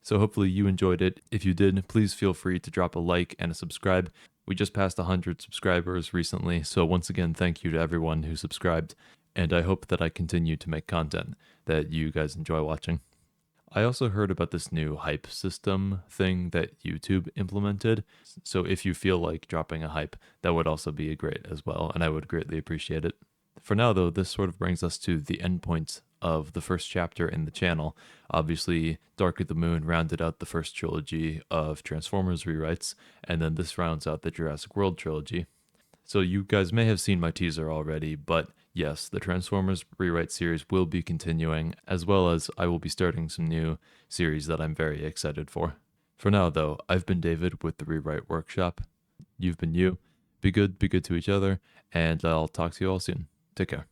So, hopefully, you enjoyed it. If you did, please feel free to drop a like and a subscribe. We just passed 100 subscribers recently, so once again, thank you to everyone who subscribed. And I hope that I continue to make content that you guys enjoy watching. I also heard about this new hype system thing that YouTube implemented. So if you feel like dropping a hype, that would also be great as well, and I would greatly appreciate it. For now, though, this sort of brings us to the endpoint of the first chapter in the channel. Obviously, Dark of the Moon rounded out the first trilogy of Transformers rewrites, and then this rounds out the Jurassic World trilogy. So you guys may have seen my teaser already, but yes, the Transformers Rewrite series will be continuing, as well as I will be starting some new series that I'm very excited for. For now, though, I've been David with the Rewrite Workshop. You've been you. Be good to each other, and I'll talk to you all soon. Take care.